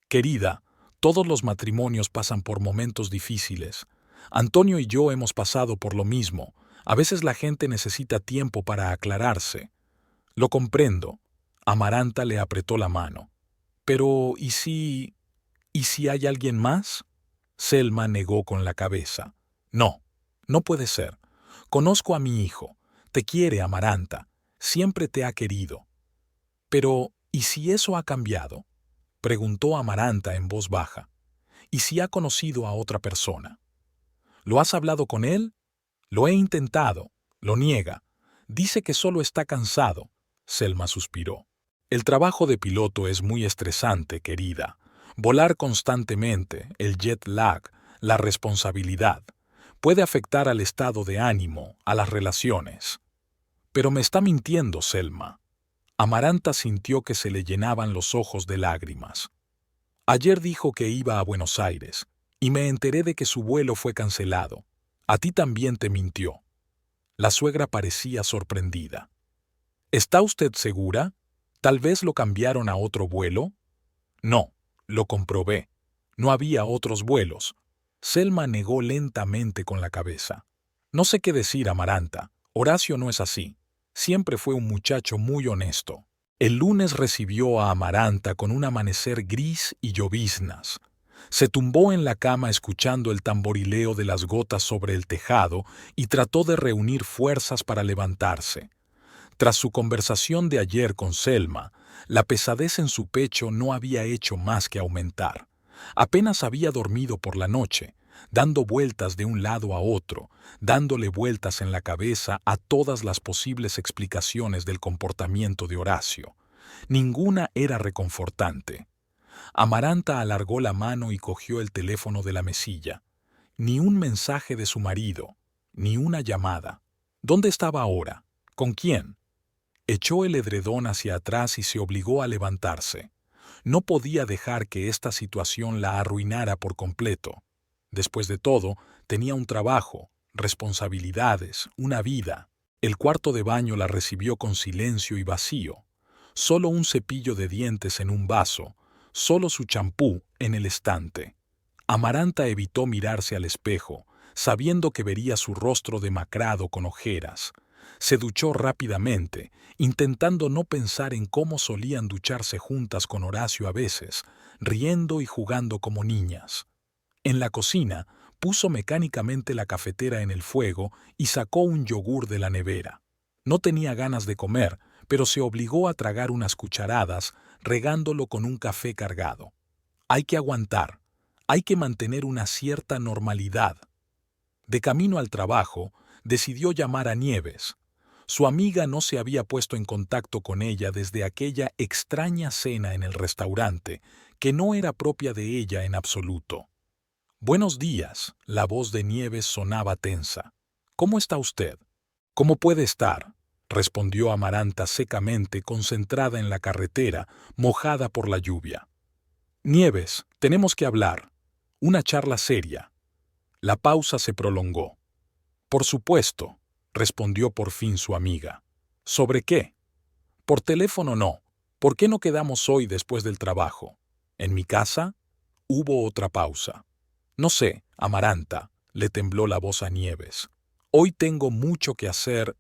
Querida, todos los matrimonios pasan por momentos difíciles. Antonio y yo hemos pasado por lo mismo. A veces la gente necesita tiempo para aclararse. Lo comprendo. Amaranta le apretó la mano. Pero, ¿y si... ¿y si hay alguien más? Selma negó con la cabeza. No, no puede ser. Conozco a mi hijo. Te quiere, Amaranta. Siempre te ha querido. Pero, ¿y si eso ha cambiado? Preguntó Amaranta en voz baja. ¿Y si ha conocido a otra persona? ¿Lo has hablado con él? Lo he intentado. Lo niega. Dice que solo está cansado. Selma suspiró. El trabajo de piloto es muy estresante, querida. Volar constantemente, el jet lag, La responsabilidad puede afectar al estado de ánimo, a las relaciones. Pero me está mintiendo, Selma. Amaranta sintió que se le llenaban los ojos de lágrimas. Ayer dijo que iba a Buenos Aires, y me enteré de que su vuelo fue cancelado. A ti también te mintió. La suegra parecía sorprendida. ¿Está usted segura? ¿Tal vez lo cambiaron a otro vuelo? No, lo comprobé. No había otros vuelos. Selma negó lentamente con la cabeza. No sé qué decir, Amaranta. Horacio no es así. Siempre fue un muchacho muy honesto. El lunes recibió a Amaranta con un amanecer gris y lloviznas. Se tumbó en la cama escuchando el tamborileo de las gotas sobre el tejado y trató de reunir fuerzas para levantarse. Tras su conversación de ayer con Selma, la pesadez en su pecho no había hecho más que aumentar. Apenas había dormido por la noche, dando vueltas de un lado a otro, dándole vueltas en la cabeza a todas las posibles explicaciones del comportamiento de Horacio. Ninguna era reconfortante. Amaranta alargó la mano y cogió el teléfono de la mesilla. Ni un mensaje de su marido, ni una llamada. ¿Dónde estaba ahora? ¿Con quién? Echó el edredón hacia atrás y se obligó a levantarse. No podía dejar que esta situación la arruinara por completo. Después de todo, tenía un trabajo, responsabilidades, una vida. El cuarto de baño la recibió con silencio y vacío. Solo un cepillo de dientes en un vaso, solo su champú en el estante. Amaranta evitó mirarse al espejo, sabiendo que vería su rostro demacrado con ojeras. Se duchó rápidamente, intentando no pensar en cómo solían ducharse juntas con Horacio a veces, riendo y jugando como niñas. En la cocina, puso mecánicamente la cafetera en el fuego y sacó un yogur de la nevera. No tenía ganas de comer, pero se obligó a tragar unas cucharadas, regándolo con un café cargado. Hay que aguantar, hay que mantener una cierta normalidad. De camino al trabajo, decidió llamar a Nieves. Su amiga no se había puesto en contacto con ella desde aquella extraña cena en el restaurante, que no era propia de ella en absoluto. «Buenos días», la voz de Nieves sonaba tensa. «¿Cómo está usted?» «¿Cómo puede estar?», respondió Amaranta secamente, concentrada en la carretera, mojada por la lluvia. «Nieves, tenemos que hablar. Una charla seria». La pausa se prolongó. «Por supuesto», respondió por fin su amiga. «¿Sobre qué?» «Por teléfono no. ¿Por qué no quedamos hoy después del trabajo?» «¿En mi casa?» Hubo otra pausa. «No sé, Amaranta», le tembló la voz a Nieves. «Hoy tengo mucho que hacer».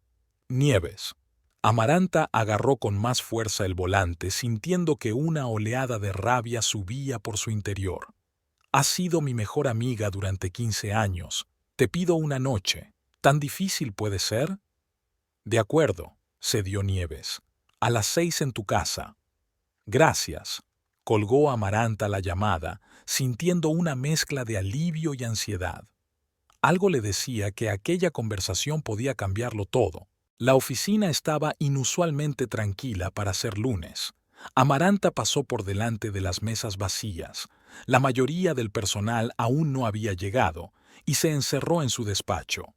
«Nieves». Amaranta agarró con más fuerza el volante, sintiendo que una oleada de rabia subía por su interior. «Has sido mi mejor amiga durante 15 años. Te pido una noche. ¿Tan difícil puede ser?» «De acuerdo», cedió Nieves. «A las 6 en tu casa». «Gracias», colgó Amaranta la llamada, sintiendo una mezcla de alivio y ansiedad. Algo le decía que aquella conversación podía cambiarlo todo. La oficina estaba inusualmente tranquila para ser lunes. Amaranta pasó por delante de las mesas vacías. La mayoría del personal aún no había llegado, y se encerró en su despacho.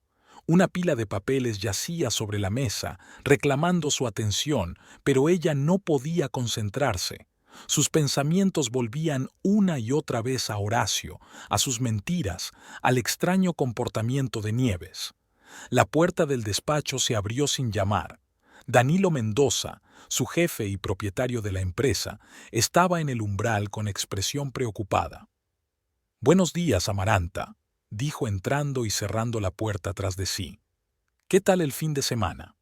Una pila de papeles yacía sobre la mesa, reclamando su atención, pero ella no podía concentrarse. Sus pensamientos volvían una y otra vez a Horacio, a sus mentiras, al extraño comportamiento de Nieves. La puerta del despacho se abrió sin llamar. Danilo Mendoza, su jefe y propietario de la empresa, estaba en el umbral con expresión preocupada. «Buenos días, Amaranta», dijo entrando y cerrando la puerta tras de sí. «¿Qué tal el fin de semana?»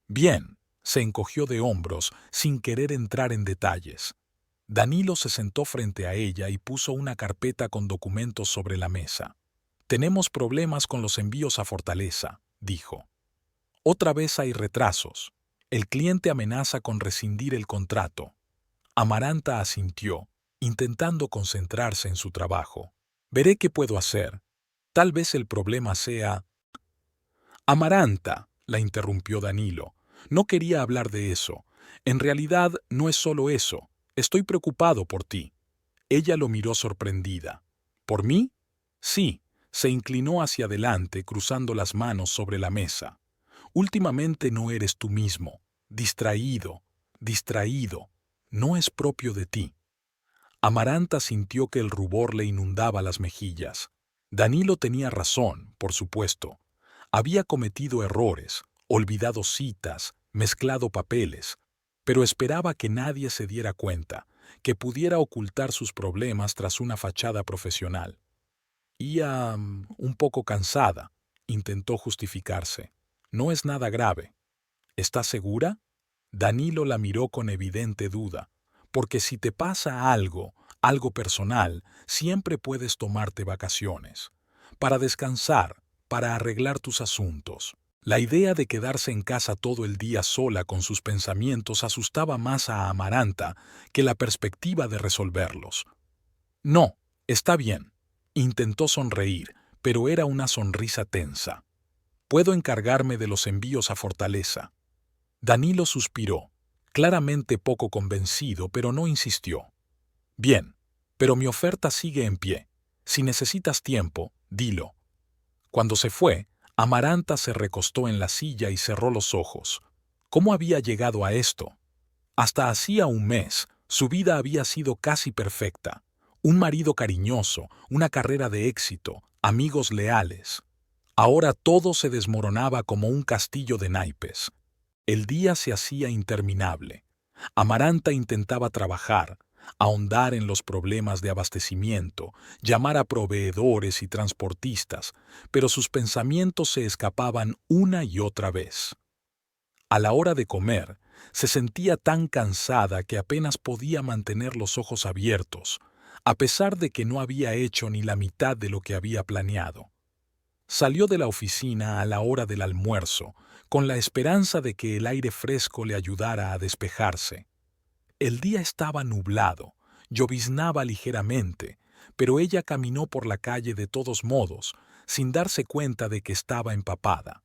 «Bien», se encogió de hombros sin querer entrar en detalles. Danilo se sentó frente a ella y puso una carpeta con documentos sobre la mesa. «Tenemos problemas con los envíos a Fortaleza», dijo. «Otra vez hay retrasos. El cliente amenaza con rescindir el contrato». Amaranta asintió, intentando concentrarse en su trabajo. «Veré qué puedo hacer. Tal vez el problema sea...» «Amaranta», la interrumpió Danilo. «No quería hablar de eso. En realidad no es solo eso. Estoy preocupado por ti». Ella lo miró sorprendida. «¿Por mí? Sí, se inclinó hacia adelante cruzando las manos sobre la mesa. Últimamente no eres tú mismo, distraído, distraído, no es propio de ti. Amaranta sintió que el rubor le inundaba las mejillas. Danilo tenía razón, por supuesto. Había cometido errores, olvidado citas, mezclado papeles, pero esperaba que nadie se diera cuenta, que pudiera ocultar sus problemas tras una fachada profesional. Un poco cansada, intentó justificarse. No es nada grave. ¿Estás segura? Danilo la miró con evidente duda, porque si te pasa algo, algo personal, siempre puedes tomarte vacaciones, para descansar, para arreglar tus asuntos. La idea de quedarse en casa todo el día sola con sus pensamientos asustaba más a Amaranta que la perspectiva de resolverlos. No, está bien. Intentó sonreír, pero era una sonrisa tensa. Puedo encargarme de los envíos a Fortaleza. Danilo suspiró, claramente poco convencido, pero no insistió. Bien, pero mi oferta sigue en pie. Si necesitas tiempo, dilo. Cuando se fue, Amaranta se recostó en la silla y cerró los ojos. ¿Cómo había llegado a esto? Hasta hacía un mes, su vida había sido casi perfecta. Un marido cariñoso, una carrera de éxito, amigos leales. Ahora todo se desmoronaba como un castillo de naipes. El día se hacía interminable. Amaranta intentaba trabajar, ahondar en los problemas de abastecimiento, llamar a proveedores y transportistas, pero sus pensamientos se escapaban una y otra vez. A la hora de comer, se sentía tan cansada que apenas podía mantener los ojos abiertos, a pesar de que no había hecho ni la mitad de lo que había planeado. Salió de la oficina a la hora del almuerzo, con la esperanza de que el aire fresco le ayudara a despejarse. El día estaba nublado, lloviznaba ligeramente, pero ella caminó por la calle de todos modos, sin darse cuenta de que estaba empapada.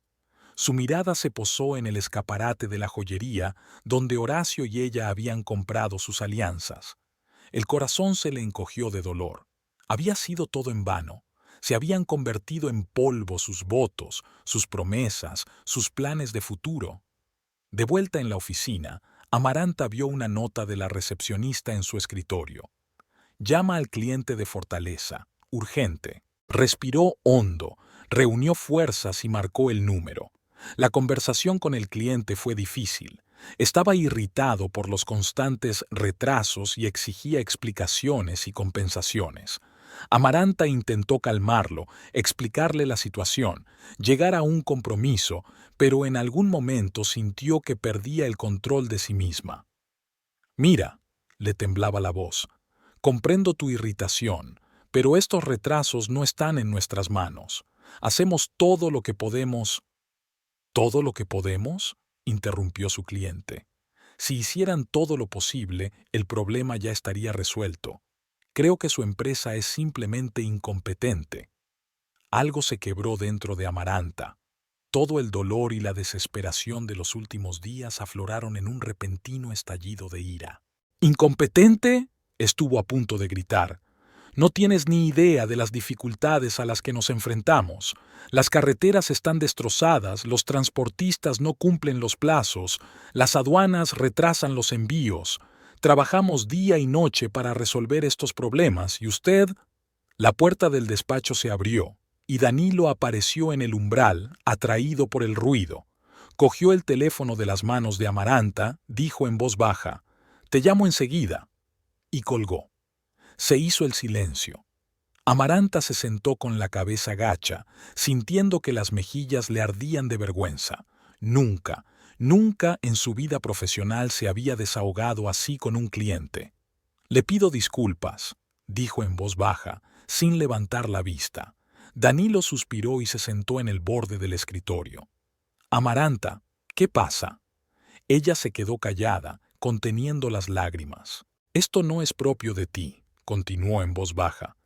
Su mirada se posó en el escaparate de la joyería donde Horacio y ella habían comprado sus alianzas. El corazón se le encogió de dolor. Había sido todo en vano. Se habían convertido en polvo sus votos, sus promesas, sus planes de futuro. De vuelta en la oficina, Amaranta vio una nota de la recepcionista en su escritorio. Llama al cliente de Fortaleza, urgente. Respiró hondo, reunió fuerzas y marcó el número. La conversación con el cliente fue difícil. Estaba irritado por los constantes retrasos y exigía explicaciones y compensaciones. Amaranta intentó calmarlo, explicarle la situación, llegar a un compromiso, pero en algún momento sintió que perdía el control de sí misma. Mira, le temblaba la voz, comprendo tu irritación, pero estos retrasos no están en nuestras manos. Hacemos todo lo que podemos. ¿Todo lo que podemos?, interrumpió su cliente. Si hicieran todo lo posible, el problema ya estaría resuelto. Creo que su empresa es simplemente incompetente. Algo se quebró dentro de Amaranta. Todo el dolor y la desesperación de los últimos días afloraron en un repentino estallido de ira. ¿Incompetente?, estuvo a punto de gritar. No tienes ni idea de las dificultades a las que nos enfrentamos. Las carreteras están destrozadas, los transportistas no cumplen los plazos, las aduanas retrasan los envíos. Trabajamos día y noche para resolver estos problemas y usted... La puerta del despacho se abrió y Danilo apareció en el umbral, atraído por el ruido. Cogió el teléfono de las manos de Amaranta, dijo en voz baja, «Te llamo enseguida», y colgó. Se hizo el silencio. Amaranta se sentó con la cabeza gacha, sintiendo que las mejillas le ardían de vergüenza. Nunca, nunca en su vida profesional se había desahogado así con un cliente. «Le pido disculpas», dijo en voz baja, sin levantar la vista. Danilo suspiró y se sentó en el borde del escritorio. «Amaranta, ¿qué pasa?» Ella se quedó callada, conteniendo las lágrimas. «Esto no es propio de ti», continuó en voz baja.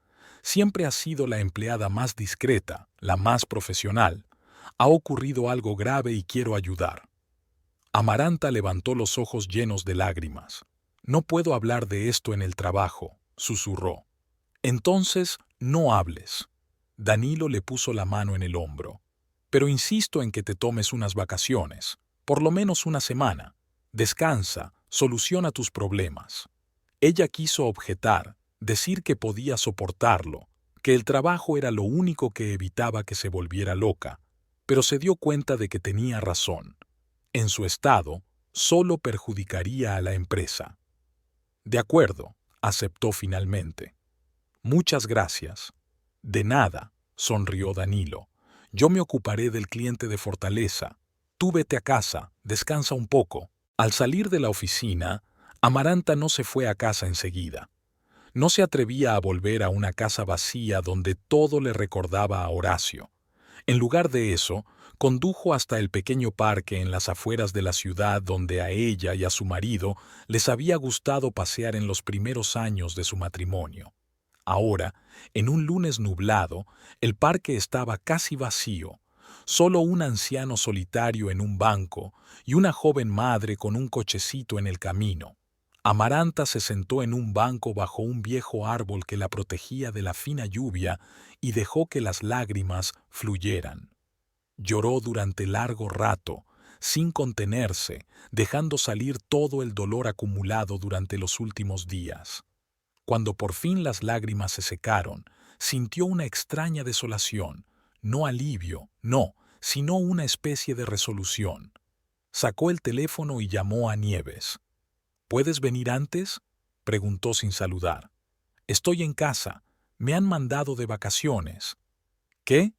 «Siempre has sido la empleada más discreta, la más profesional. Ha ocurrido algo grave y quiero ayudar». Amaranta levantó los ojos llenos de lágrimas. «No puedo hablar de esto en el trabajo», susurró. «Entonces, no hables». Danilo le puso la mano en el hombro. Pero insisto en que te tomes unas vacaciones, por lo menos una semana. Descansa, soluciona tus problemas. Ella quiso objetar, decir que podía soportarlo, que el trabajo era lo único que evitaba que se volviera loca, pero se dio cuenta de que tenía razón. En su estado, solo perjudicaría a la empresa. De acuerdo, aceptó finalmente. Muchas gracias. De nada, sonrió Danilo. Yo me ocuparé del cliente de Fortaleza. Tú vete a casa, descansa un poco. Al salir de la oficina, Amaranta no se fue a casa enseguida. No se atrevía a volver a una casa vacía donde todo le recordaba a Horacio. En lugar de eso, condujo hasta el pequeño parque en las afueras de la ciudad donde a ella y a su marido les había gustado pasear en los primeros años de su matrimonio. Ahora, en un lunes nublado, el parque estaba casi vacío. Solo un anciano solitario en un banco y una joven madre con un cochecito en el camino. Amaranta se sentó en un banco bajo un viejo árbol que la protegía de la fina lluvia y dejó que las lágrimas fluyeran. Lloró durante largo rato, sin contenerse, dejando salir todo el dolor acumulado durante los últimos días. Cuando por fin las lágrimas se secaron, sintió una extraña desolación, no alivio, no, sino una especie de resolución. Sacó el teléfono y llamó a Nieves. ¿Puedes venir antes?, preguntó sin saludar. Estoy en casa, me han mandado de vacaciones. ¿Qué?,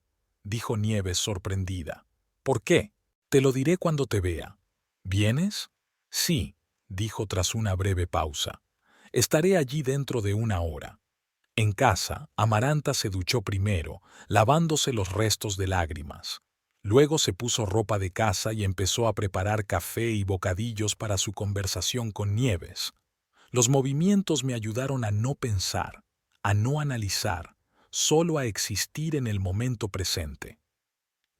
dijo Nieves sorprendida. ¿Por qué? Te lo diré cuando te vea. ¿Vienes? Sí, dijo tras una breve pausa. Estaré allí dentro de una hora. En casa, Amaranta se duchó primero, lavándose los restos de lágrimas. Luego se puso ropa de casa y empezó a preparar café y bocadillos para su conversación con Nieves. Los movimientos me ayudaron a no pensar, a no analizar, solo a existir en el momento presente.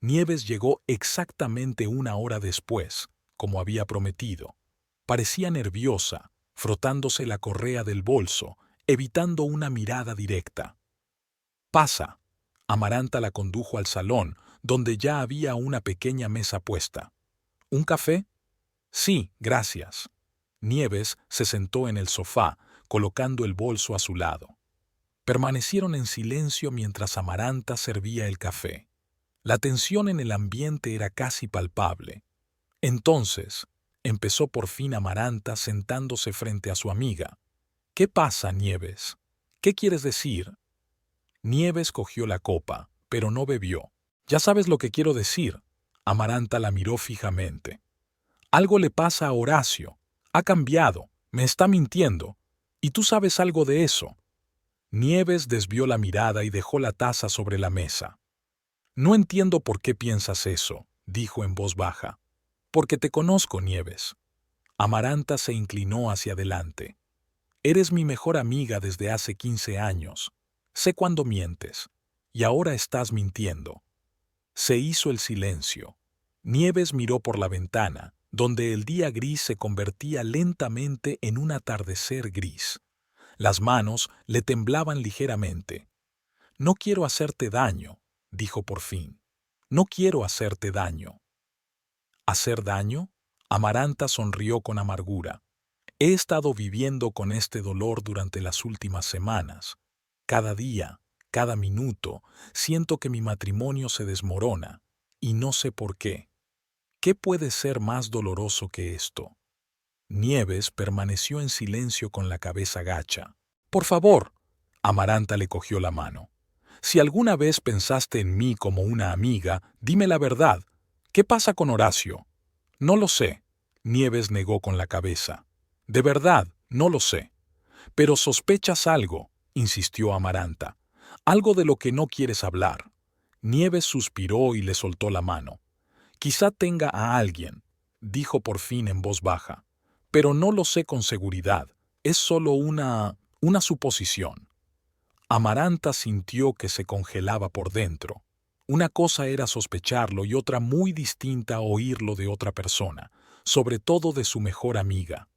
Nieves llegó exactamente una hora después, como había prometido. Parecía nerviosa, frotándose la correa del bolso, evitando una mirada directa. «Pasa». Amaranta la condujo al salón, donde ya había una pequeña mesa puesta. ¿Un café? Sí, gracias. Nieves se sentó en el sofá, colocando el bolso a su lado. Permanecieron en silencio mientras Amaranta servía el café. La tensión en el ambiente era casi palpable. Entonces, empezó por fin Amaranta sentándose frente a su amiga. ¿Qué pasa, Nieves? ¿Qué quieres decir? Nieves cogió la copa, pero no bebió. Ya sabes lo que quiero decir. Amaranta la miró fijamente. Algo le pasa a Horacio. Ha cambiado. Me está mintiendo. Y tú sabes algo de eso. Nieves desvió la mirada y dejó la taza sobre la mesa. No entiendo por qué piensas eso, dijo en voz baja. Porque te conozco, Nieves. Amaranta se inclinó hacia adelante. Eres mi mejor amiga desde hace 15 años. Sé cuándo mientes. Y ahora estás mintiendo. Se hizo el silencio. Nieves miró por la ventana, donde el día gris se convertía lentamente en un atardecer gris. Las manos le temblaban ligeramente. No quiero hacerte daño, dijo por fin. No quiero hacerte daño. ¿Hacer daño? Amaranta sonrió con amargura. He estado viviendo con este dolor durante las últimas semanas. Cada día, cada minuto, siento que mi matrimonio se desmorona, y no sé por qué. ¿Qué puede ser más doloroso que esto? Nieves permaneció en silencio con la cabeza gacha. Por favor, Amaranta le cogió la mano. Si alguna vez pensaste en mí como una amiga, dime la verdad. ¿Qué pasa con Horacio? No lo sé. Nieves negó con la cabeza. De verdad, no lo sé. Pero sospechas algo, insistió Amaranta. Algo de lo que no quieres hablar. Nieves suspiró y le soltó la mano. Quizá tenga a alguien, dijo por fin en voz baja. Pero no lo sé con seguridad. Es solo una suposición. Amaranta sintió que se congelaba por dentro. Una cosa era sospecharlo y otra muy distinta oírlo de otra persona, sobre todo de su mejor amiga.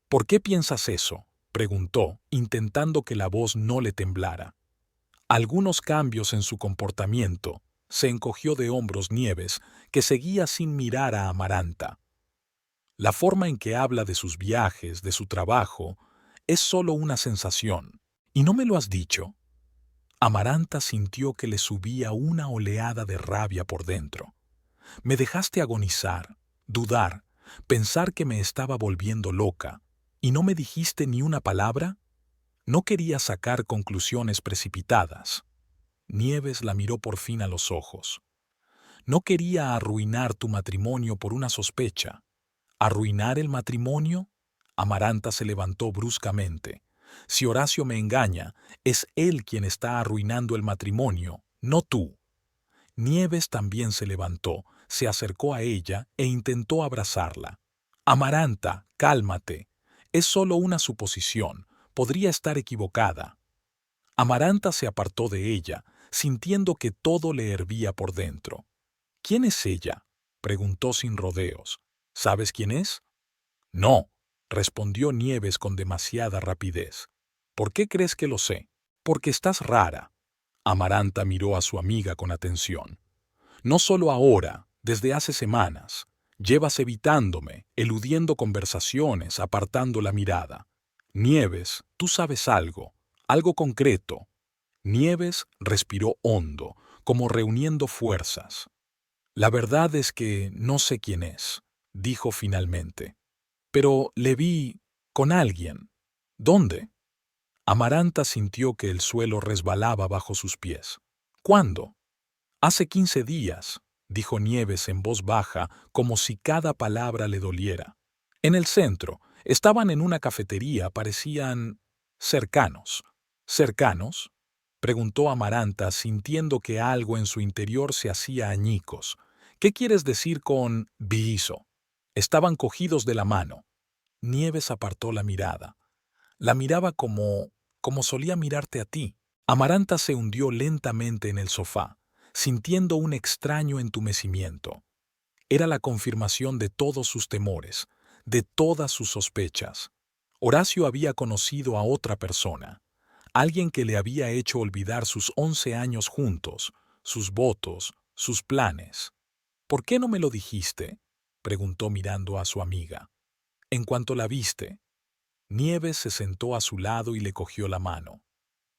¿Por qué piensas eso?, preguntó, intentando que la voz no le temblara. Algunos cambios en su comportamiento. Se encogió de hombros Nieves, que seguía sin mirar a Amaranta. La forma en que habla de sus viajes, de su trabajo, es solo una sensación. ¿Y no me lo has dicho? Amaranta sintió que le subía una oleada de rabia por dentro. Me dejaste agonizar, dudar, pensar que me estaba volviendo loca. ¿Y no me dijiste ni una palabra? No quería sacar conclusiones precipitadas. Nieves la miró por fin a los ojos. No quería arruinar tu matrimonio por una sospecha. ¿Arruinar el matrimonio? Amaranta se levantó bruscamente. Si Horacio me engaña, es él quien está arruinando el matrimonio, no tú. Nieves también se levantó, se acercó a ella e intentó abrazarla. Amaranta, cálmate. Es solo una suposición. Podría estar equivocada. Amaranta se apartó de ella, sintiendo que todo le hervía por dentro. ¿Quién es ella?, preguntó sin rodeos. ¿Sabes quién es? No, respondió Nieves con demasiada rapidez. ¿Por qué crees que lo sé? Porque estás rara. Amaranta miró a su amiga con atención. No solo ahora, desde hace semanas. Llevas evitándome, eludiendo conversaciones, apartando la mirada. Nieves, tú sabes algo, algo concreto. Nieves respiró hondo, como reuniendo fuerzas. La verdad es que no sé quién es, dijo finalmente. Pero le vi con alguien. ¿Dónde? Amaranta sintió que el suelo resbalaba bajo sus pies. ¿Cuándo? Hace 15 días, dijo Nieves en voz baja, como si cada palabra le doliera. En el centro, estaban en una cafetería, parecían cercanos. ¿Cercanos?, preguntó Amaranta, sintiendo que algo en su interior se hacía añicos. ¿Qué quieres decir con viso? Estaban cogidos de la mano. Nieves apartó la mirada. La miraba como solía mirarte a ti. Amaranta se hundió lentamente en el sofá, sintiendo un extraño entumecimiento. Era la confirmación de todos sus temores, de todas sus sospechas. Horacio había conocido a otra persona, alguien que le había hecho olvidar sus 11 años juntos, sus votos, sus planes. ¿Por qué no me lo dijiste?, preguntó mirando a su amiga. En cuanto la viste. Nieves se sentó a su lado y le cogió la mano.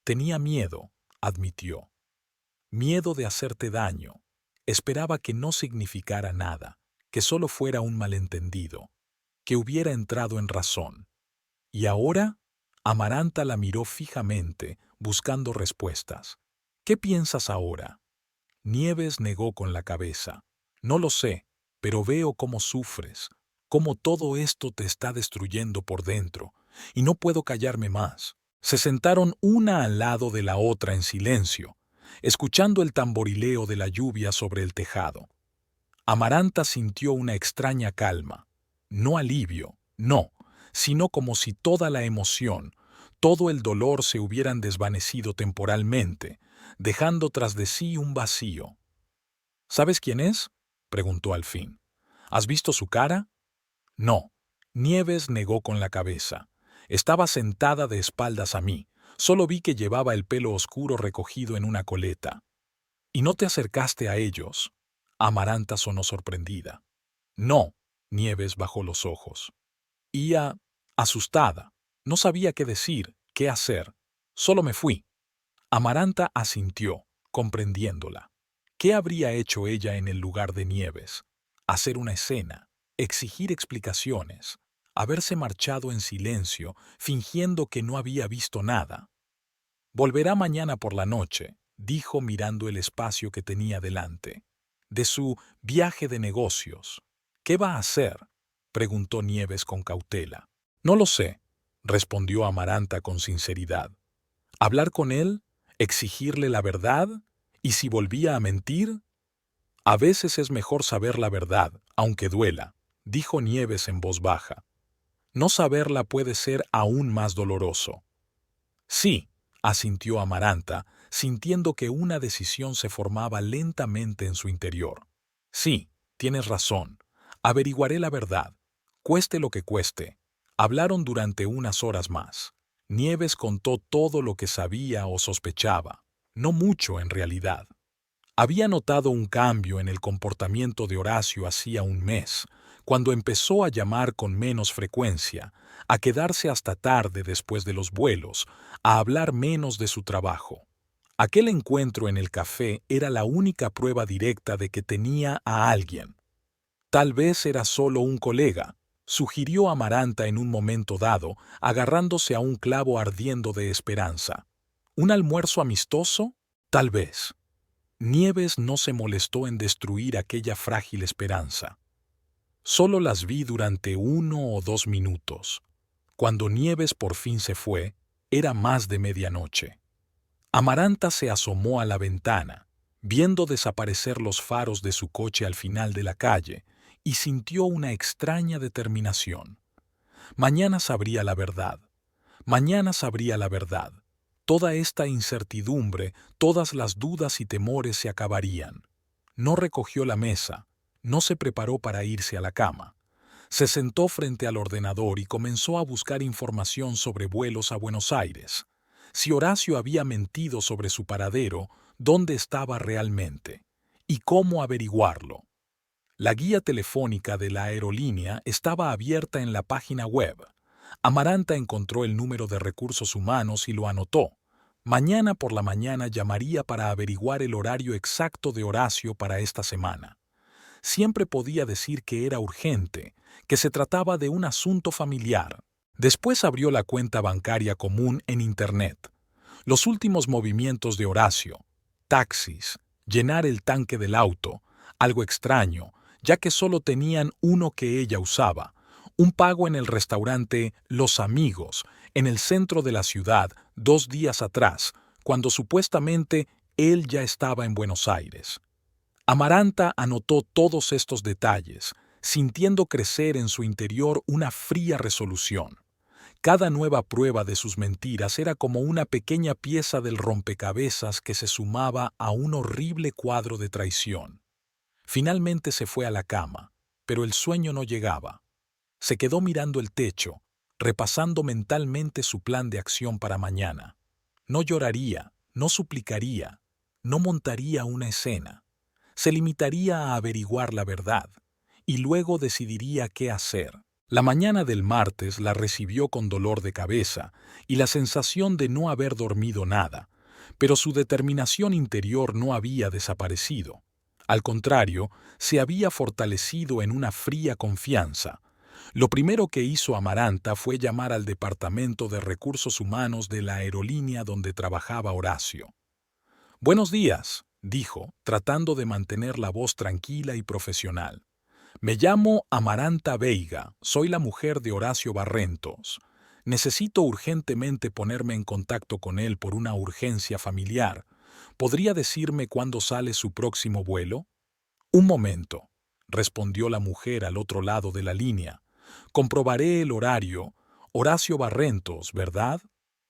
Tenía miedo, admitió. Miedo de hacerte daño. Esperaba que no significara nada, que solo fuera un malentendido, que hubiera entrado en razón. ¿Y ahora? Amaranta la miró fijamente, buscando respuestas. ¿Qué piensas ahora? Nieves negó con la cabeza. No lo sé, pero veo cómo sufres, cómo todo esto te está destruyendo por dentro, y no puedo callarme más. Se sentaron una al lado de la otra en silencio, escuchando el tamborileo de la lluvia sobre el tejado. Amaranta sintió una extraña calma, no alivio, no, sino como si toda la emoción, todo el dolor se hubieran desvanecido temporalmente, dejando tras de sí un vacío. ¿Sabes quién es?, preguntó al fin. ¿Has visto su cara? No. Nieves negó con la cabeza. Estaba sentada de espaldas a mí. Solo vi que llevaba el pelo oscuro recogido en una coleta. ¿Y no te acercaste a ellos? Amaranta sonó sorprendida. No. Nieves bajó los ojos. Ia, asustada. No sabía qué decir, qué hacer. Solo me fui. Amaranta asintió, comprendiéndola. ¿Qué habría hecho ella en el lugar de Nieves? Hacer una escena, exigir explicaciones, haberse marchado en silencio, fingiendo que no había visto nada. Volverá mañana por la noche, dijo mirando el espacio que tenía delante. De su viaje de negocios. ¿Qué va a hacer?, preguntó Nieves con cautela. No lo sé, respondió Amaranta con sinceridad. ¿Hablar con él? ¿Exigirle la verdad? ¿Y si volvía a mentir? A veces es mejor saber la verdad, aunque duela, dijo Nieves en voz baja. No saberla puede ser aún más doloroso. Sí, asintió Amaranta, sintiendo que una decisión se formaba lentamente en su interior. Sí, tienes razón. Averiguaré la verdad. Cueste lo que cueste. Hablaron durante unas horas más. Nieves contó todo lo que sabía o sospechaba. No mucho en realidad. Había notado un cambio en el comportamiento de Horacio hacía un mes, cuando empezó a llamar con menos frecuencia, a quedarse hasta tarde después de los vuelos, a hablar menos de su trabajo. Aquel encuentro en el café era la única prueba directa de que tenía a alguien. Tal vez era solo un colega, sugirió Amaranta en un momento dado, agarrándose a un clavo ardiendo de esperanza. ¿Un almuerzo amistoso? Tal vez. Nieves no se molestó en destruir aquella frágil esperanza. Solo las vi durante 1 o 2 minutos. Cuando Nieves por fin se fue, era más de medianoche. Amaranta se asomó a la ventana, viendo desaparecer los faros de su coche al final de la calle, y sintió una extraña determinación. Mañana sabría la verdad. Mañana sabría la verdad. Toda esta incertidumbre, todas las dudas y temores se acabarían. No recogió la mesa, no se preparó para irse a la cama. Se sentó frente al ordenador y comenzó a buscar información sobre vuelos a Buenos Aires. Si Horacio había mentido sobre su paradero, dónde estaba realmente y cómo averiguarlo. La guía telefónica de la aerolínea estaba abierta en la página web. Amaranta encontró el número de recursos humanos y lo anotó. Mañana por la mañana llamaría para averiguar el horario exacto de Horacio para esta semana. Siempre podía decir que era urgente, que se trataba de un asunto familiar. Después abrió la cuenta bancaria común en Internet. Los últimos movimientos de Horacio, taxis, llenar el tanque del auto, algo extraño, ya que solo tenían uno que ella usaba, un pago en el restaurante Los Amigos, en el centro de la ciudad, 2 días atrás, cuando supuestamente él ya estaba en Buenos Aires. Amaranta anotó todos estos detalles, sintiendo crecer en su interior una fría resolución. Cada nueva prueba de sus mentiras era como una pequeña pieza del rompecabezas que se sumaba a un horrible cuadro de traición. Finalmente se fue a la cama, pero el sueño no llegaba. Se quedó mirando el techo, repasando mentalmente su plan de acción para mañana. No lloraría, no suplicaría, no montaría una escena. Se limitaría a averiguar la verdad, y luego decidiría qué hacer. La mañana del martes la recibió con dolor de cabeza y la sensación de no haber dormido nada, pero su determinación interior no había desaparecido. Al contrario, se había fortalecido en una fría confianza. Lo primero que hizo Amaranta fue llamar al Departamento de Recursos Humanos de la aerolínea donde trabajaba Horacio. «Buenos días», dijo, tratando de mantener la voz tranquila y profesional. «Me llamo Amaranta Veiga, soy la mujer de Horacio Barrentos. Necesito urgentemente ponerme en contacto con él por una urgencia familiar. ¿Podría decirme cuándo sale su próximo vuelo?» «Un momento», respondió la mujer al otro lado de la línea. «Comprobaré el horario. Horacio Barrentos, ¿verdad?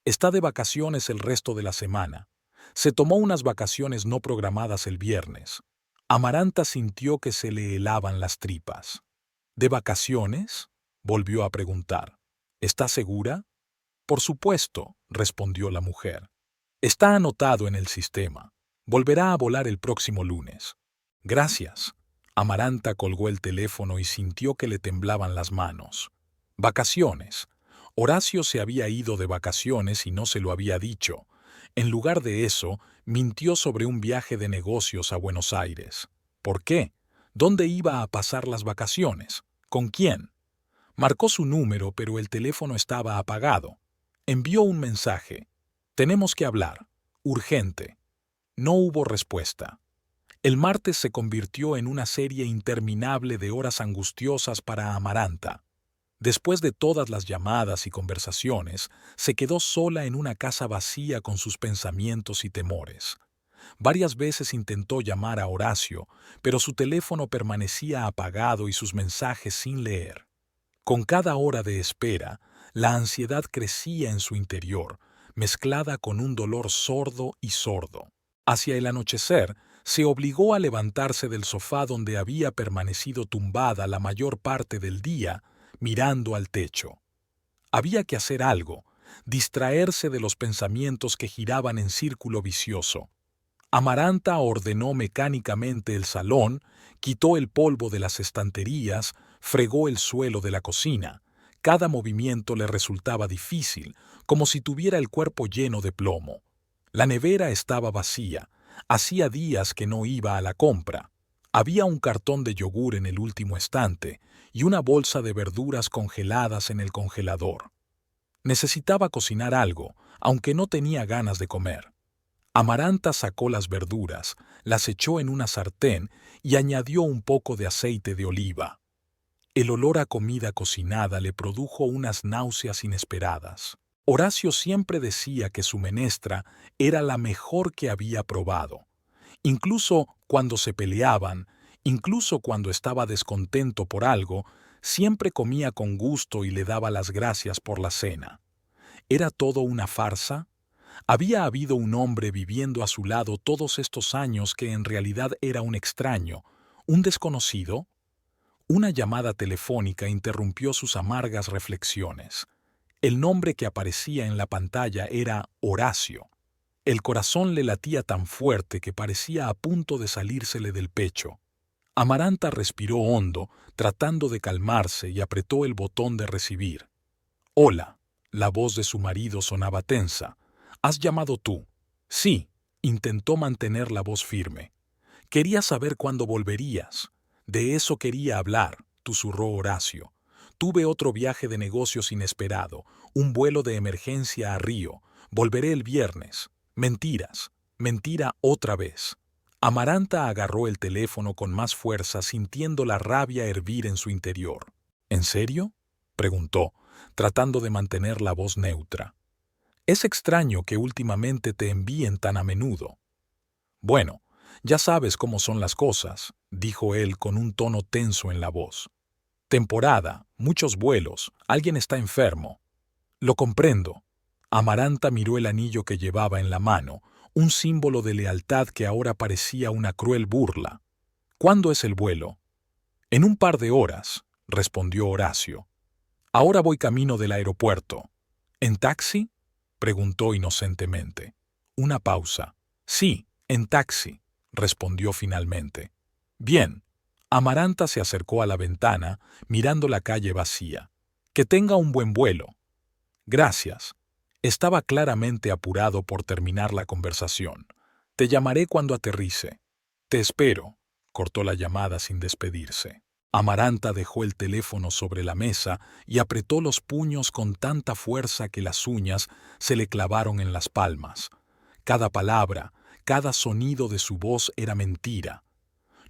Está de vacaciones el resto de la semana. Se tomó unas vacaciones no programadas el viernes». Amaranta sintió que se le helaban las tripas. «¿De vacaciones?», volvió a preguntar. «¿Está segura?» «Por supuesto», respondió la mujer. «Está anotado en el sistema. Volverá a volar el próximo lunes». «Gracias». Amaranta colgó el teléfono y sintió que le temblaban las manos. Vacaciones. Horacio se había ido de vacaciones y no se lo había dicho. En lugar de eso, mintió sobre un viaje de negocios a Buenos Aires. ¿Por qué? ¿Dónde iba a pasar las vacaciones? ¿Con quién? Marcó su número, pero el teléfono estaba apagado. Envió un mensaje. «Tenemos que hablar. Urgente». No hubo respuesta. El martes se convirtió en una serie interminable de horas angustiosas para Amaranta. Después de todas las llamadas y conversaciones, se quedó sola en una casa vacía con sus pensamientos y temores. Varias veces intentó llamar a Horacio, pero su teléfono permanecía apagado y sus mensajes sin leer. Con cada hora de espera, la ansiedad crecía en su interior, mezclada con un dolor sordo y sordo. Hacia el anochecer, se obligó a levantarse del sofá donde había permanecido tumbada la mayor parte del día, mirando al techo. Había que hacer algo, distraerse de los pensamientos que giraban en círculo vicioso. Amaranta ordenó mecánicamente el salón, quitó el polvo de las estanterías, fregó el suelo de la cocina. Cada movimiento le resultaba difícil, como si tuviera el cuerpo lleno de plomo. La nevera estaba vacía. Hacía días que no iba a la compra. Había un cartón de yogur en el último estante y una bolsa de verduras congeladas en el congelador. Necesitaba cocinar algo, aunque no tenía ganas de comer. Amaranta sacó las verduras, las echó en una sartén y añadió un poco de aceite de oliva. El olor a comida cocinada le produjo unas náuseas inesperadas. Horacio siempre decía que su menestra era la mejor que había probado. Incluso cuando se peleaban, incluso cuando estaba descontento por algo, siempre comía con gusto y le daba las gracias por la cena. ¿Era todo una farsa? ¿Había habido un hombre viviendo a su lado todos estos años que en realidad era un extraño, un desconocido? Una llamada telefónica interrumpió sus amargas reflexiones. El nombre que aparecía en la pantalla era Horacio. El corazón le latía tan fuerte que parecía a punto de salírsele del pecho. Amaranta respiró hondo, tratando de calmarse, y apretó el botón de recibir. «Hola». La voz de su marido sonaba tensa. «¿Has llamado tú?» «Sí», intentó mantener la voz firme. «Quería saber cuándo volverías». «De eso quería hablar», susurró Horacio. «Tuve otro viaje de negocios inesperado, un vuelo de emergencia a Río. Volveré el viernes». «Mentiras. Mentira otra vez». Amaranta agarró el teléfono con más fuerza, sintiendo la rabia hervir en su interior. «¿En serio?», preguntó, tratando de mantener la voz neutra. «Es extraño que últimamente te envíen tan a menudo». «Bueno, ya sabes cómo son las cosas», dijo él con un tono tenso en la voz. «Temporada, muchos vuelos, alguien está enfermo». «Lo comprendo». Amaranta miró el anillo que llevaba en la mano, un símbolo de lealtad que ahora parecía una cruel burla. «¿Cuándo es el vuelo?» «En un par de horas», respondió Horacio. «Ahora voy camino del aeropuerto». «¿En taxi?», preguntó inocentemente. Una pausa. «Sí, en taxi», respondió finalmente. «Bien». Amaranta se acercó a la ventana, mirando la calle vacía. «Que tenga un buen vuelo». «Gracias». Estaba claramente apurado por terminar la conversación. «Te llamaré cuando aterrice». «Te espero», cortó la llamada sin despedirse. Amaranta dejó el teléfono sobre la mesa y apretó los puños con tanta fuerza que las uñas se le clavaron en las palmas. Cada palabra, cada sonido de su voz era mentira.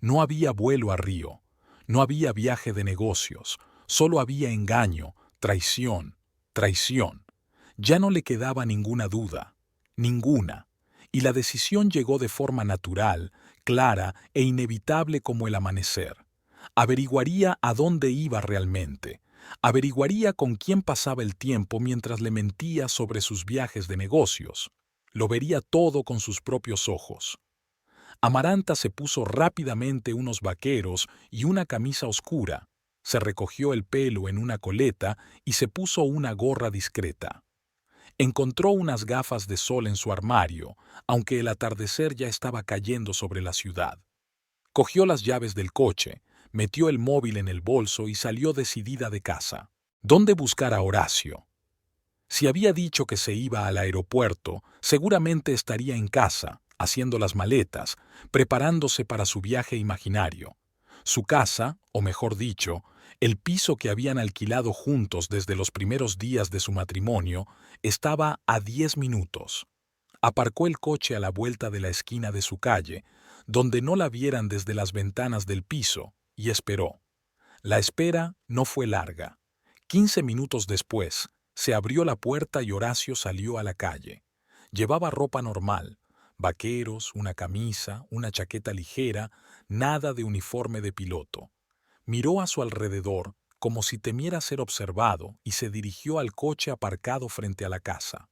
No había vuelo a Río, no había viaje de negocios, solo había engaño, traición, traición. Ya no le quedaba ninguna duda, ninguna, y la decisión llegó de forma natural, clara e inevitable como el amanecer. Averiguaría a dónde iba realmente. Averiguaría con quién pasaba el tiempo mientras le mentía sobre sus viajes de negocios. Lo vería todo con sus propios ojos. Amaranta se puso rápidamente unos vaqueros y una camisa oscura. Se recogió el pelo en una coleta y se puso una gorra discreta. Encontró unas gafas de sol en su armario, aunque el atardecer ya estaba cayendo sobre la ciudad. Cogió las llaves del coche, metió el móvil en el bolso y salió decidida de casa. ¿Dónde buscar a Horacio? Si había dicho que se iba al aeropuerto, seguramente estaría en casa, haciendo las maletas, preparándose para su viaje imaginario. Su casa, o mejor dicho, el piso que habían alquilado juntos desde los primeros días de su matrimonio, estaba a 10 minutos. Aparcó el coche a la vuelta de la esquina de su calle, donde no la vieran desde las ventanas del piso, y esperó. La espera no fue larga. 15 minutos después, se abrió la puerta y Horacio salió a la calle. Llevaba ropa normal, vaqueros, una camisa, una chaqueta ligera, nada de uniforme de piloto. Miró a su alrededor como si temiera ser observado y se dirigió al coche aparcado frente a la casa.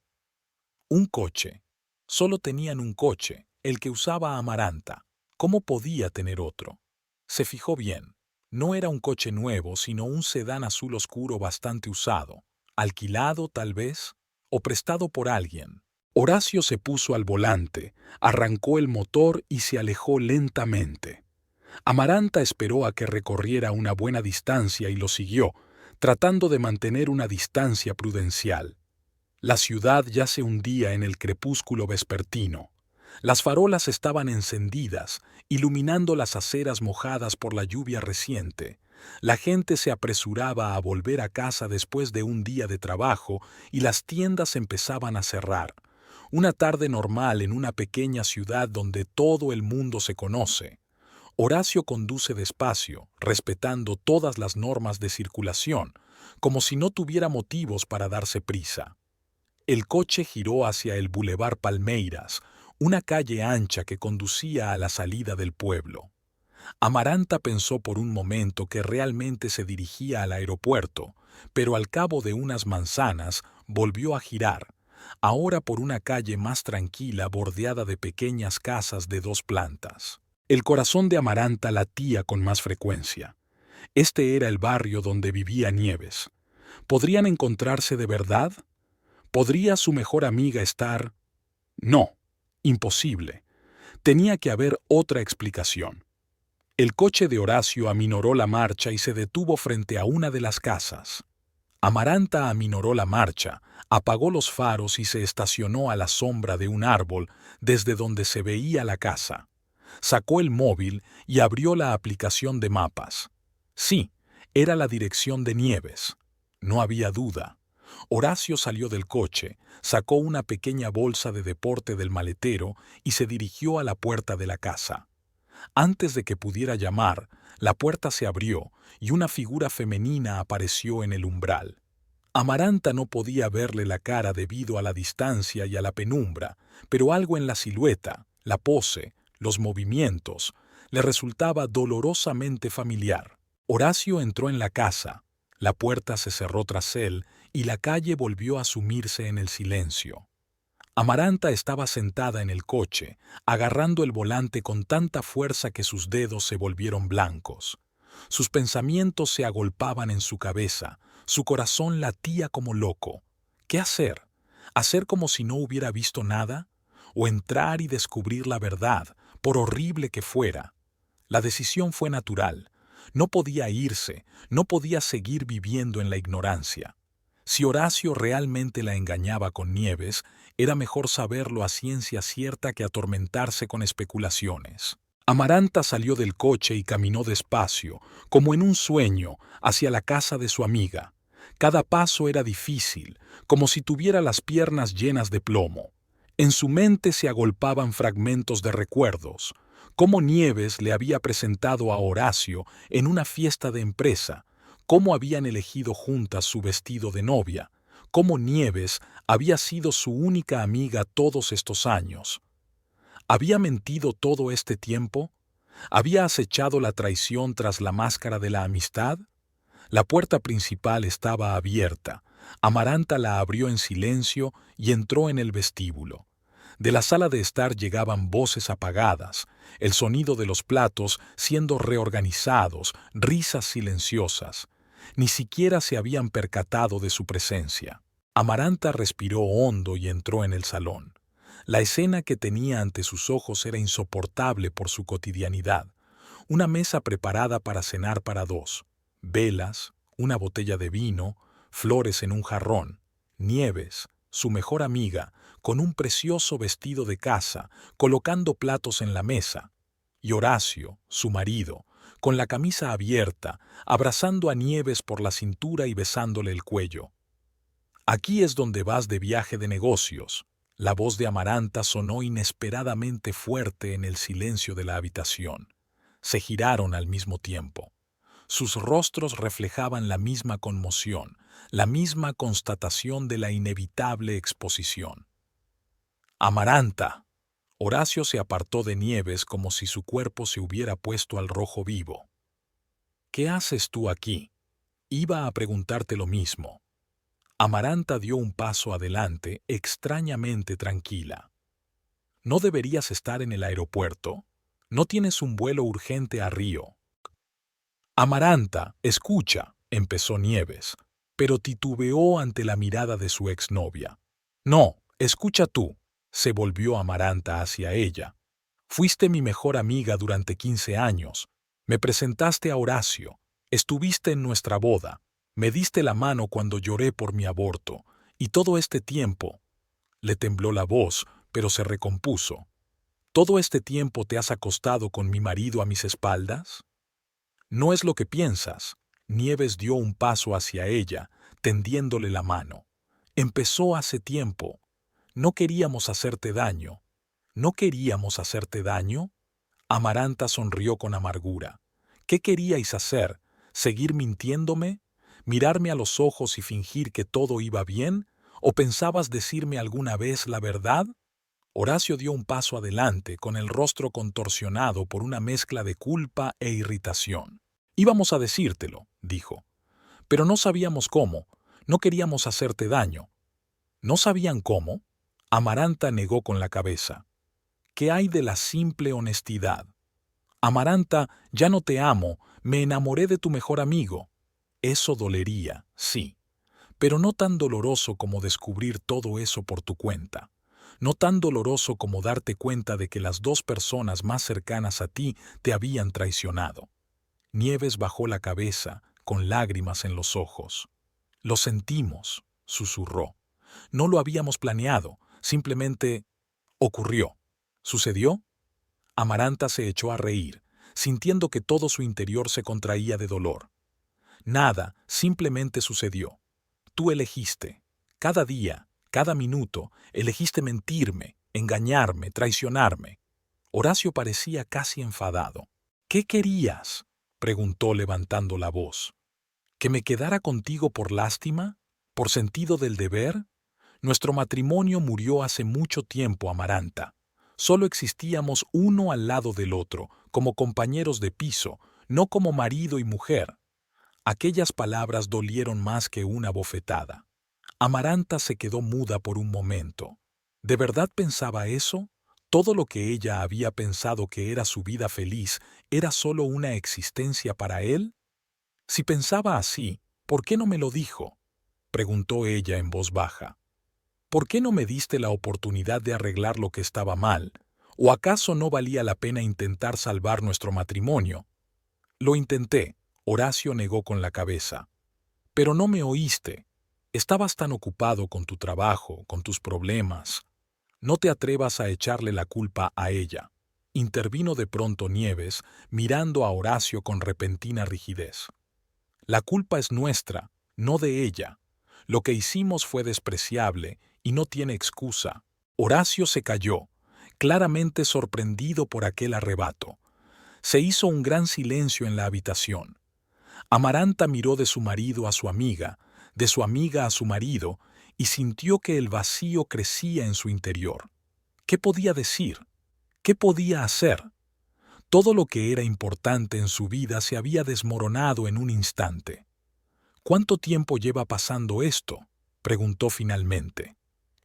Un coche. Solo tenían un coche, el que usaba Amaranta. ¿Cómo podía tener otro? Se fijó bien. No era un coche nuevo, sino un sedán azul oscuro bastante usado. Alquilado, tal vez, o prestado por alguien. Horacio se puso al volante, arrancó el motor y se alejó lentamente. Amaranta esperó a que recorriera una buena distancia y lo siguió, tratando de mantener una distancia prudencial. La ciudad ya se hundía en el crepúsculo vespertino. Las farolas estaban encendidas, iluminando las aceras mojadas por la lluvia reciente. La gente se apresuraba a volver a casa después de un día de trabajo y las tiendas empezaban a cerrar. Una tarde normal en una pequeña ciudad donde todo el mundo se conoce. Horacio conduce despacio, respetando todas las normas de circulación, como si no tuviera motivos para darse prisa. El coche giró hacia el Boulevard Palmeiras, una calle ancha que conducía a la salida del pueblo. Amaranta pensó por un momento que realmente se dirigía al aeropuerto, pero al cabo de unas manzanas volvió a girar, ahora por una calle más tranquila bordeada de pequeñas casas de 2 plantas. El corazón de Amaranta latía con más frecuencia. Este era el barrio donde vivía Nieves. ¿Podrían encontrarse de verdad? ¿Podría su mejor amiga estar? No, imposible. Tenía que haber otra explicación. El coche de Horacio aminoró la marcha y se detuvo frente a una de las casas. Amaranta aminoró la marcha, apagó los faros y se estacionó a la sombra de un árbol desde donde se veía la casa. Sacó el móvil y abrió la aplicación de mapas. Sí, era la dirección de Nieves. No había duda. Horacio salió del coche, sacó una pequeña bolsa de deporte del maletero y se dirigió a la puerta de la casa. Antes de que pudiera llamar, la puerta se abrió y una figura femenina apareció en el umbral. Amaranta no podía verle la cara debido a la distancia y a la penumbra, pero algo en la silueta, la pose, los movimientos, le resultaba dolorosamente familiar. Horacio entró en la casa, la puerta se cerró tras él y la calle volvió a sumirse en el silencio. Amaranta estaba sentada en el coche, agarrando el volante con tanta fuerza que sus dedos se volvieron blancos. Sus pensamientos se agolpaban en su cabeza, su corazón latía como loco. ¿Qué hacer? ¿Hacer como si no hubiera visto nada? ¿O entrar y descubrir la verdad, por horrible que fuera? La decisión fue natural. No podía irse, no podía seguir viviendo en la ignorancia. Si Horacio realmente la engañaba con Nieves, era mejor saberlo a ciencia cierta que atormentarse con especulaciones. Amaranta salió del coche y caminó despacio, como en un sueño, hacia la casa de su amiga. Cada paso era difícil, como si tuviera las piernas llenas de plomo. En su mente se agolpaban fragmentos de recuerdos, cómo Nieves le había presentado a Horacio en una fiesta de empresa, cómo habían elegido juntas su vestido de novia, cómo Nieves había sido su única amiga todos estos años. ¿Había mentido todo este tiempo? ¿Había acechado la traición tras la máscara de la amistad? La puerta principal estaba abierta. Amaranta la abrió en silencio y entró en el vestíbulo. De la sala de estar llegaban voces apagadas, el sonido de los platos siendo reorganizados, risas silenciosas. Ni siquiera se habían percatado de su presencia. Amaranta respiró hondo y entró en el salón. La escena que tenía ante sus ojos era insoportable por su cotidianidad. Una mesa preparada para cenar para 2, velas, una botella de vino, flores en un jarrón, Nieves, su mejor amiga, con un precioso vestido de casa, colocando platos en la mesa, y Horacio, su marido, con la camisa abierta, abrazando a Nieves por la cintura y besándole el cuello. «Aquí es donde vas de viaje de negocios». La voz de Amaranta sonó inesperadamente fuerte en el silencio de la habitación. Se giraron al mismo tiempo. Sus rostros reflejaban la misma conmoción, la misma constatación de la inevitable exposición. «Amaranta». Horacio se apartó de Nieves como si su cuerpo se hubiera puesto al rojo vivo. «¿Qué haces tú aquí?» Iba a preguntarte lo mismo. Amaranta dio un paso adelante, extrañamente tranquila. «¿No deberías estar en el aeropuerto? ¿No tienes un vuelo urgente a Río?» «Amaranta, escucha», empezó Nieves, pero titubeó ante la mirada de su exnovia. «No, escucha tú», Se volvió Amaranta hacia ella. Fuiste mi mejor amiga durante 15 años. Me presentaste a Horacio. Estuviste en nuestra boda. Me diste la mano cuando lloré por mi aborto. Y todo este tiempo... Le tembló la voz, pero se recompuso. ¿Todo este tiempo te has acostado con mi marido a mis espaldas? No es lo que piensas. Nieves dio un paso hacia ella, tendiéndole la mano. Empezó hace tiempo. No queríamos hacerte daño. ¿No queríamos hacerte daño? Amaranta sonrió con amargura. ¿Qué queríais hacer? ¿Seguir mintiéndome? ¿Mirarme a los ojos y fingir que todo iba bien? ¿O pensabas decirme alguna vez la verdad? Horacio dio un paso adelante, con el rostro contorsionado por una mezcla de culpa e irritación. Íbamos a decírtelo, dijo. Pero no sabíamos cómo. No queríamos hacerte daño. ¿No sabían cómo? Amaranta negó con la cabeza. ¿Qué hay de la simple honestidad? Amaranta, ya no te amo, me enamoré de tu mejor amigo. Eso dolería, sí, pero no tan doloroso como descubrir todo eso por tu cuenta. No tan doloroso como darte cuenta de que las dos personas más cercanas a ti te habían traicionado. Nieves bajó la cabeza, con lágrimas en los ojos. Lo sentimos, susurró. No lo habíamos planeado, simplemente ocurrió. ¿Sucedió? Amaranta se echó a reír, sintiendo que todo su interior se contraía de dolor. Nada, simplemente sucedió. Tú elegiste. Cada día, cada minuto, elegiste mentirme, engañarme, traicionarme. Horacio parecía casi enfadado. ¿Qué querías?, preguntó levantando la voz. ¿Que me quedara contigo por lástima? ¿Por sentido del deber? Nuestro matrimonio murió hace mucho tiempo, Amaranta. Solo existíamos uno al lado del otro, como compañeros de piso, no como marido y mujer. Aquellas palabras dolieron más que una bofetada. Amaranta se quedó muda por un momento. ¿De verdad pensaba eso? ¿Todo lo que ella había pensado que era su vida feliz era solo una existencia para él? Si pensaba así, ¿por qué no me lo dijo?, preguntó ella en voz baja. ¿Por qué no me diste la oportunidad de arreglar lo que estaba mal? ¿O acaso no valía la pena intentar salvar nuestro matrimonio? Lo intenté, Horacio negó con la cabeza. Pero no me oíste. Estabas tan ocupado con tu trabajo, con tus problemas. No te atrevas a echarle la culpa a ella. Intervino de pronto Nieves, mirando a Horacio con repentina rigidez. La culpa es nuestra, no de ella. Lo que hicimos fue despreciable y no tiene excusa. Horacio se calló, claramente sorprendido por aquel arrebato. Se hizo un gran silencio en la habitación. Amaranta miró de su marido a su amiga, de su amiga a su marido, y sintió que el vacío crecía en su interior. ¿Qué podía decir? ¿Qué podía hacer? Todo lo que era importante en su vida se había desmoronado en un instante. ¿Cuánto tiempo lleva pasando esto?, preguntó finalmente.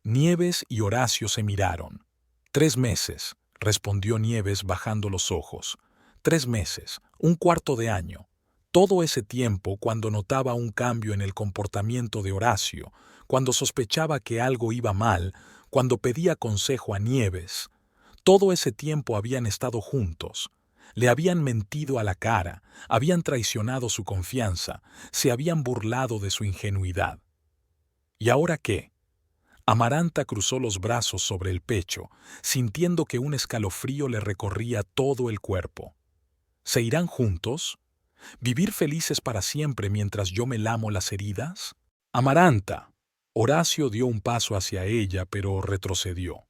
Nieves y Horacio se miraron. 3 meses, respondió Nieves bajando los ojos. 3 meses, un cuarto de año. Todo ese tiempo, cuando notaba un cambio en el comportamiento de Horacio, cuando sospechaba que algo iba mal, cuando pedía consejo a Nieves, todo ese tiempo habían estado juntos. Le habían mentido a la cara, habían traicionado su confianza, se habían burlado de su ingenuidad. ¿Y ahora qué? Amaranta cruzó los brazos sobre el pecho, sintiendo que un escalofrío le recorría todo el cuerpo. ¿Se irán juntos? ¿Vivir felices para siempre mientras yo me lamo las heridas? Amaranta. Horacio dio un paso hacia ella, pero retrocedió.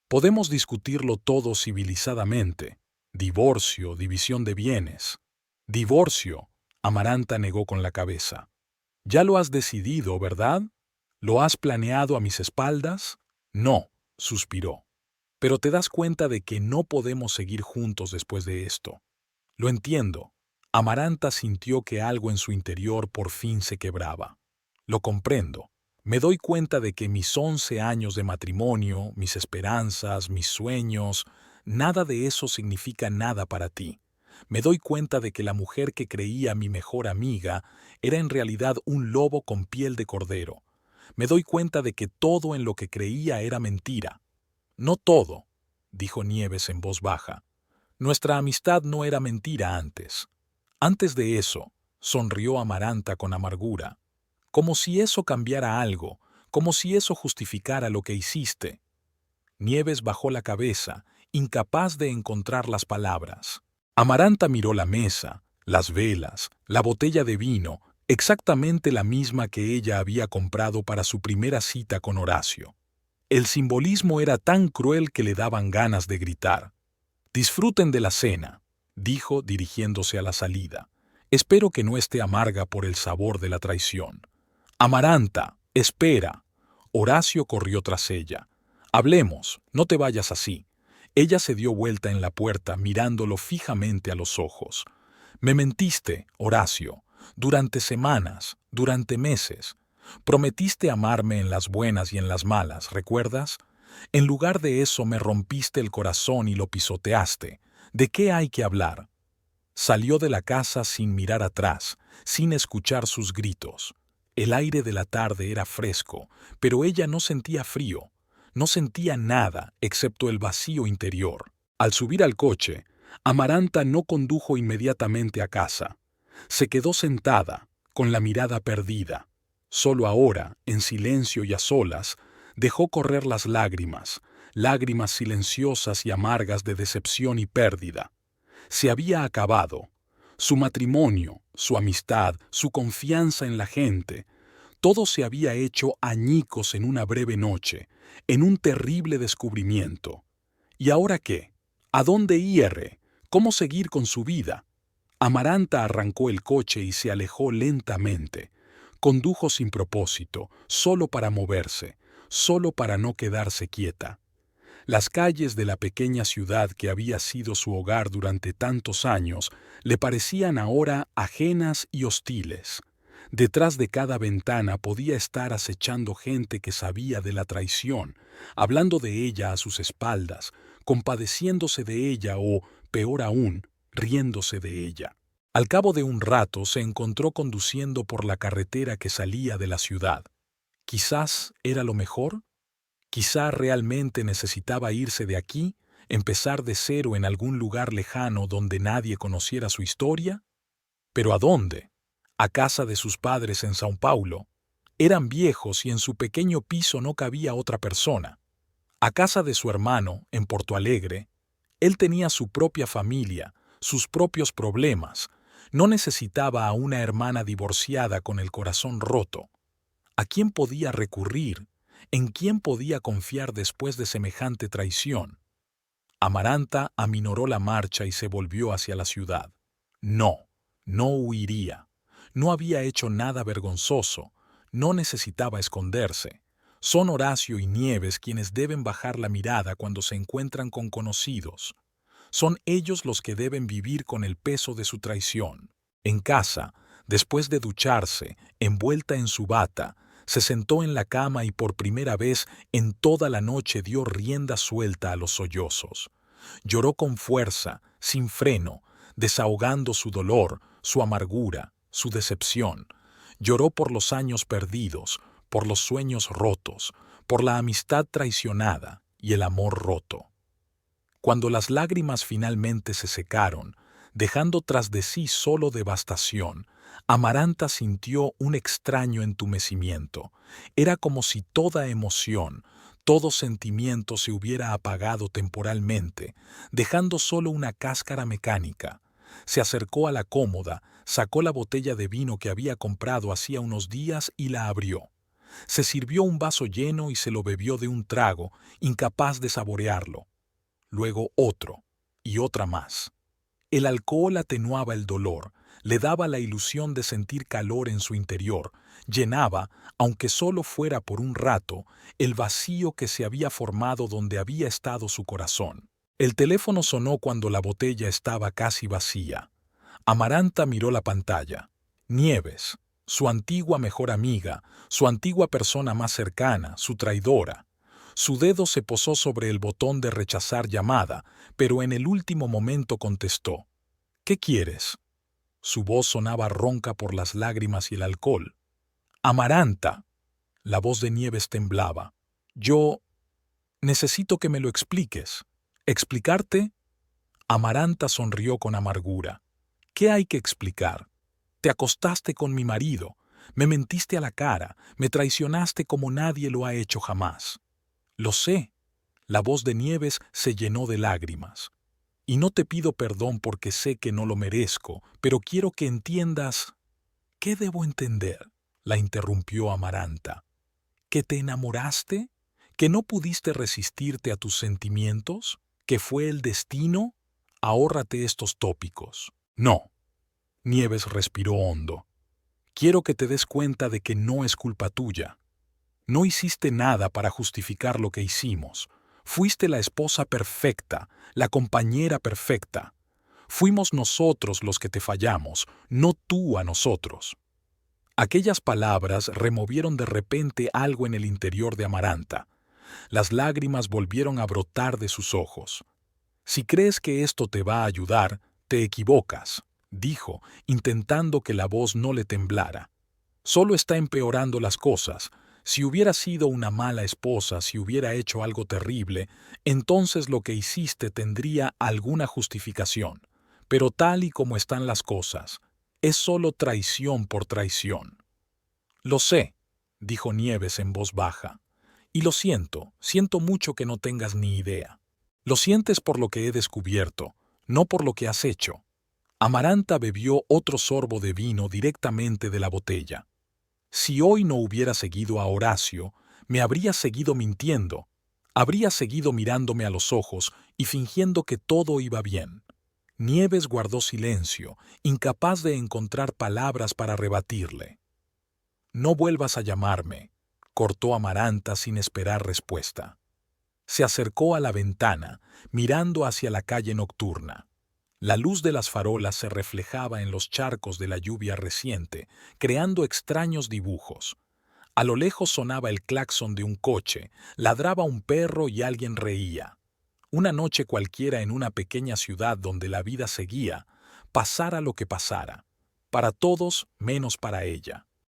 Podemos discutirlo todo civilizadamente. Divorcio, división de bienes. Divorcio, Amaranta negó con la cabeza. Ya lo has decidido, ¿verdad? ¿Lo has planeado a mis espaldas? No, suspiró. Pero te das cuenta de que no podemos seguir juntos después de esto. Lo entiendo. Amaranta sintió que algo en su interior por fin se quebraba. Lo comprendo. Me doy cuenta de que mis 11 años de matrimonio, mis esperanzas, mis sueños, nada de eso significa nada para ti. Me doy cuenta de que la mujer que creía mi mejor amiga era en realidad un lobo con piel de cordero. Me doy cuenta de que todo en lo que creía era mentira. No todo, dijo Nieves en voz baja. Nuestra amistad no era mentira antes. Antes de eso, sonrió Amaranta con amargura, como si eso cambiara algo, como si eso justificara lo que hiciste. Nieves bajó la cabeza, incapaz de encontrar las palabras. Amaranta miró la mesa, las velas, la botella de vino, exactamente la misma que ella había comprado para su primera cita con Horacio. El simbolismo era tan cruel que le daban ganas de gritar. «Disfruten de la cena», dijo dirigiéndose a la salida. «Espero que no esté amarga por el sabor de la traición». «Amaranta, espera». Horacio corrió tras ella. «Hablemos, no te vayas así». Ella se dio vuelta en la puerta mirándolo fijamente a los ojos. «Me mentiste, Horacio, durante semanas, durante meses. Prometiste amarme en las buenas y en las malas, ¿recuerdas? En lugar de eso me rompiste el corazón y lo pisoteaste. ¿De qué hay que hablar?» Salió de la casa sin mirar atrás, sin escuchar sus gritos. El aire de la tarde era fresco, pero ella no sentía frío. No sentía nada excepto el vacío interior. Al subir al coche, Amaranta no condujo inmediatamente a casa. Se quedó sentada, con la mirada perdida. Solo ahora, en silencio y a solas, dejó correr las lágrimas, lágrimas silenciosas y amargas de decepción y pérdida. Se había acabado. Su matrimonio, su amistad, su confianza en la gente, todo se había hecho añicos en una breve noche, en un terrible descubrimiento. ¿Y ahora qué? ¿A dónde ir? ¿Cómo seguir con su vida? Amaranta arrancó el coche y se alejó lentamente. Condujo sin propósito, solo para moverse, solo para no quedarse quieta. Las calles de la pequeña ciudad que había sido su hogar durante tantos años le parecían ahora ajenas y hostiles. Detrás de cada ventana podía estar acechando gente que sabía de la traición, hablando de ella a sus espaldas, compadeciéndose de ella o, peor aún, riéndose de ella. Al cabo de un rato se encontró conduciendo por la carretera que salía de la ciudad. ¿Quizás era lo mejor? ¿Quizá realmente necesitaba irse de aquí, empezar de cero en algún lugar lejano donde nadie conociera su historia? ¿Pero a dónde? ¿A casa de sus padres en São Paulo? Eran viejos y en su pequeño piso no cabía otra persona. ¿A casa de su hermano, en Porto Alegre? Él tenía su propia familia, sus propios problemas. No necesitaba a una hermana divorciada con el corazón roto. ¿A quién podía recurrir? ¿En quién podía confiar después de semejante traición? Amaranta aminoró la marcha y se volvió hacia la ciudad. No, no huiría. No había hecho nada vergonzoso. No necesitaba esconderse. Son Horacio y Nieves quienes deben bajar la mirada cuando se encuentran con conocidos. Son ellos los que deben vivir con el peso de su traición. En casa, después de ducharse, envuelta en su bata, se sentó en la cama y por primera vez en toda la noche dio rienda suelta a los sollozos. Lloró con fuerza, sin freno, desahogando su dolor, su amargura, su decepción. Lloró por los años perdidos, por los sueños rotos, por la amistad traicionada y el amor roto. Cuando las lágrimas finalmente se secaron, dejando tras de sí solo devastación, Amaranta sintió un extraño entumecimiento. Era como si toda emoción, todo sentimiento se hubiera apagado temporalmente, dejando solo una cáscara mecánica. Se acercó a la cómoda, sacó la botella de vino que había comprado hacía unos días y la abrió. Se sirvió un vaso lleno y se lo bebió de un trago, incapaz de saborearlo. Luego otro, y otra más. El alcohol atenuaba el dolor, le daba la ilusión de sentir calor en su interior, llenaba, aunque solo fuera por un rato, el vacío que se había formado donde había estado su corazón. El teléfono sonó cuando la botella estaba casi vacía. Amaranta miró la pantalla. Nieves, su antigua mejor amiga, su antigua persona más cercana, su traidora. Su dedo se posó sobre el botón de rechazar llamada, pero en el último momento contestó. «¿Qué quieres?» Su voz sonaba ronca por las lágrimas y el alcohol. «Amaranta». La voz de Nieves temblaba. «Yo... Necesito que me lo expliques. ¿Explicarte? Amaranta sonrió con amargura. ¿Qué hay que explicar? Te acostaste con mi marido, me mentiste a la cara, me traicionaste como nadie lo ha hecho jamás. Lo sé. La voz de Nieves se llenó de lágrimas. Y no te pido perdón porque sé que no lo merezco, pero quiero que entiendas... ¿Qué debo entender? La interrumpió Amaranta. ¿Que te enamoraste? ¿Que no pudiste resistirte a tus sentimientos? ¿Que fue el destino? Ahórrate estos tópicos. No. Nieves respiró hondo. Quiero que te des cuenta de que no es culpa tuya. No hiciste nada para justificar lo que hicimos. Fuiste la esposa perfecta, la compañera perfecta. Fuimos nosotros los que te fallamos, no tú a nosotros. Aquellas palabras removieron de repente algo en el interior de Amaranta. Las lágrimas volvieron a brotar de sus ojos. Si crees que esto te va a ayudar, te equivocas, dijo, intentando que la voz no le temblara. Solo está empeorando las cosas. Si hubiera sido una mala esposa, si hubiera hecho algo terrible, entonces lo que hiciste tendría alguna justificación. Pero tal y como están las cosas, es solo traición por traición. Lo sé, dijo Nieves en voz baja. Y lo siento mucho que no tengas ni idea. Lo sientes por lo que he descubierto, no por lo que has hecho. Amaranta bebió otro sorbo de vino directamente de la botella. Si hoy no hubiera seguido a Horacio, me habría seguido mintiendo, habría seguido mirándome a los ojos y fingiendo que todo iba bien. Nieves guardó silencio, incapaz de encontrar palabras para rebatirle. No vuelvas a llamarme, cortó Amaranta sin esperar respuesta. Se acercó a la ventana, mirando hacia la calle nocturna. La luz de las farolas se reflejaba en los charcos de la lluvia reciente, creando extraños dibujos. A lo lejos sonaba el claxon de un coche, ladraba un perro y alguien reía. Una noche cualquiera en una pequeña ciudad donde la vida seguía, pasara lo que pasara. Para todos menos para ella.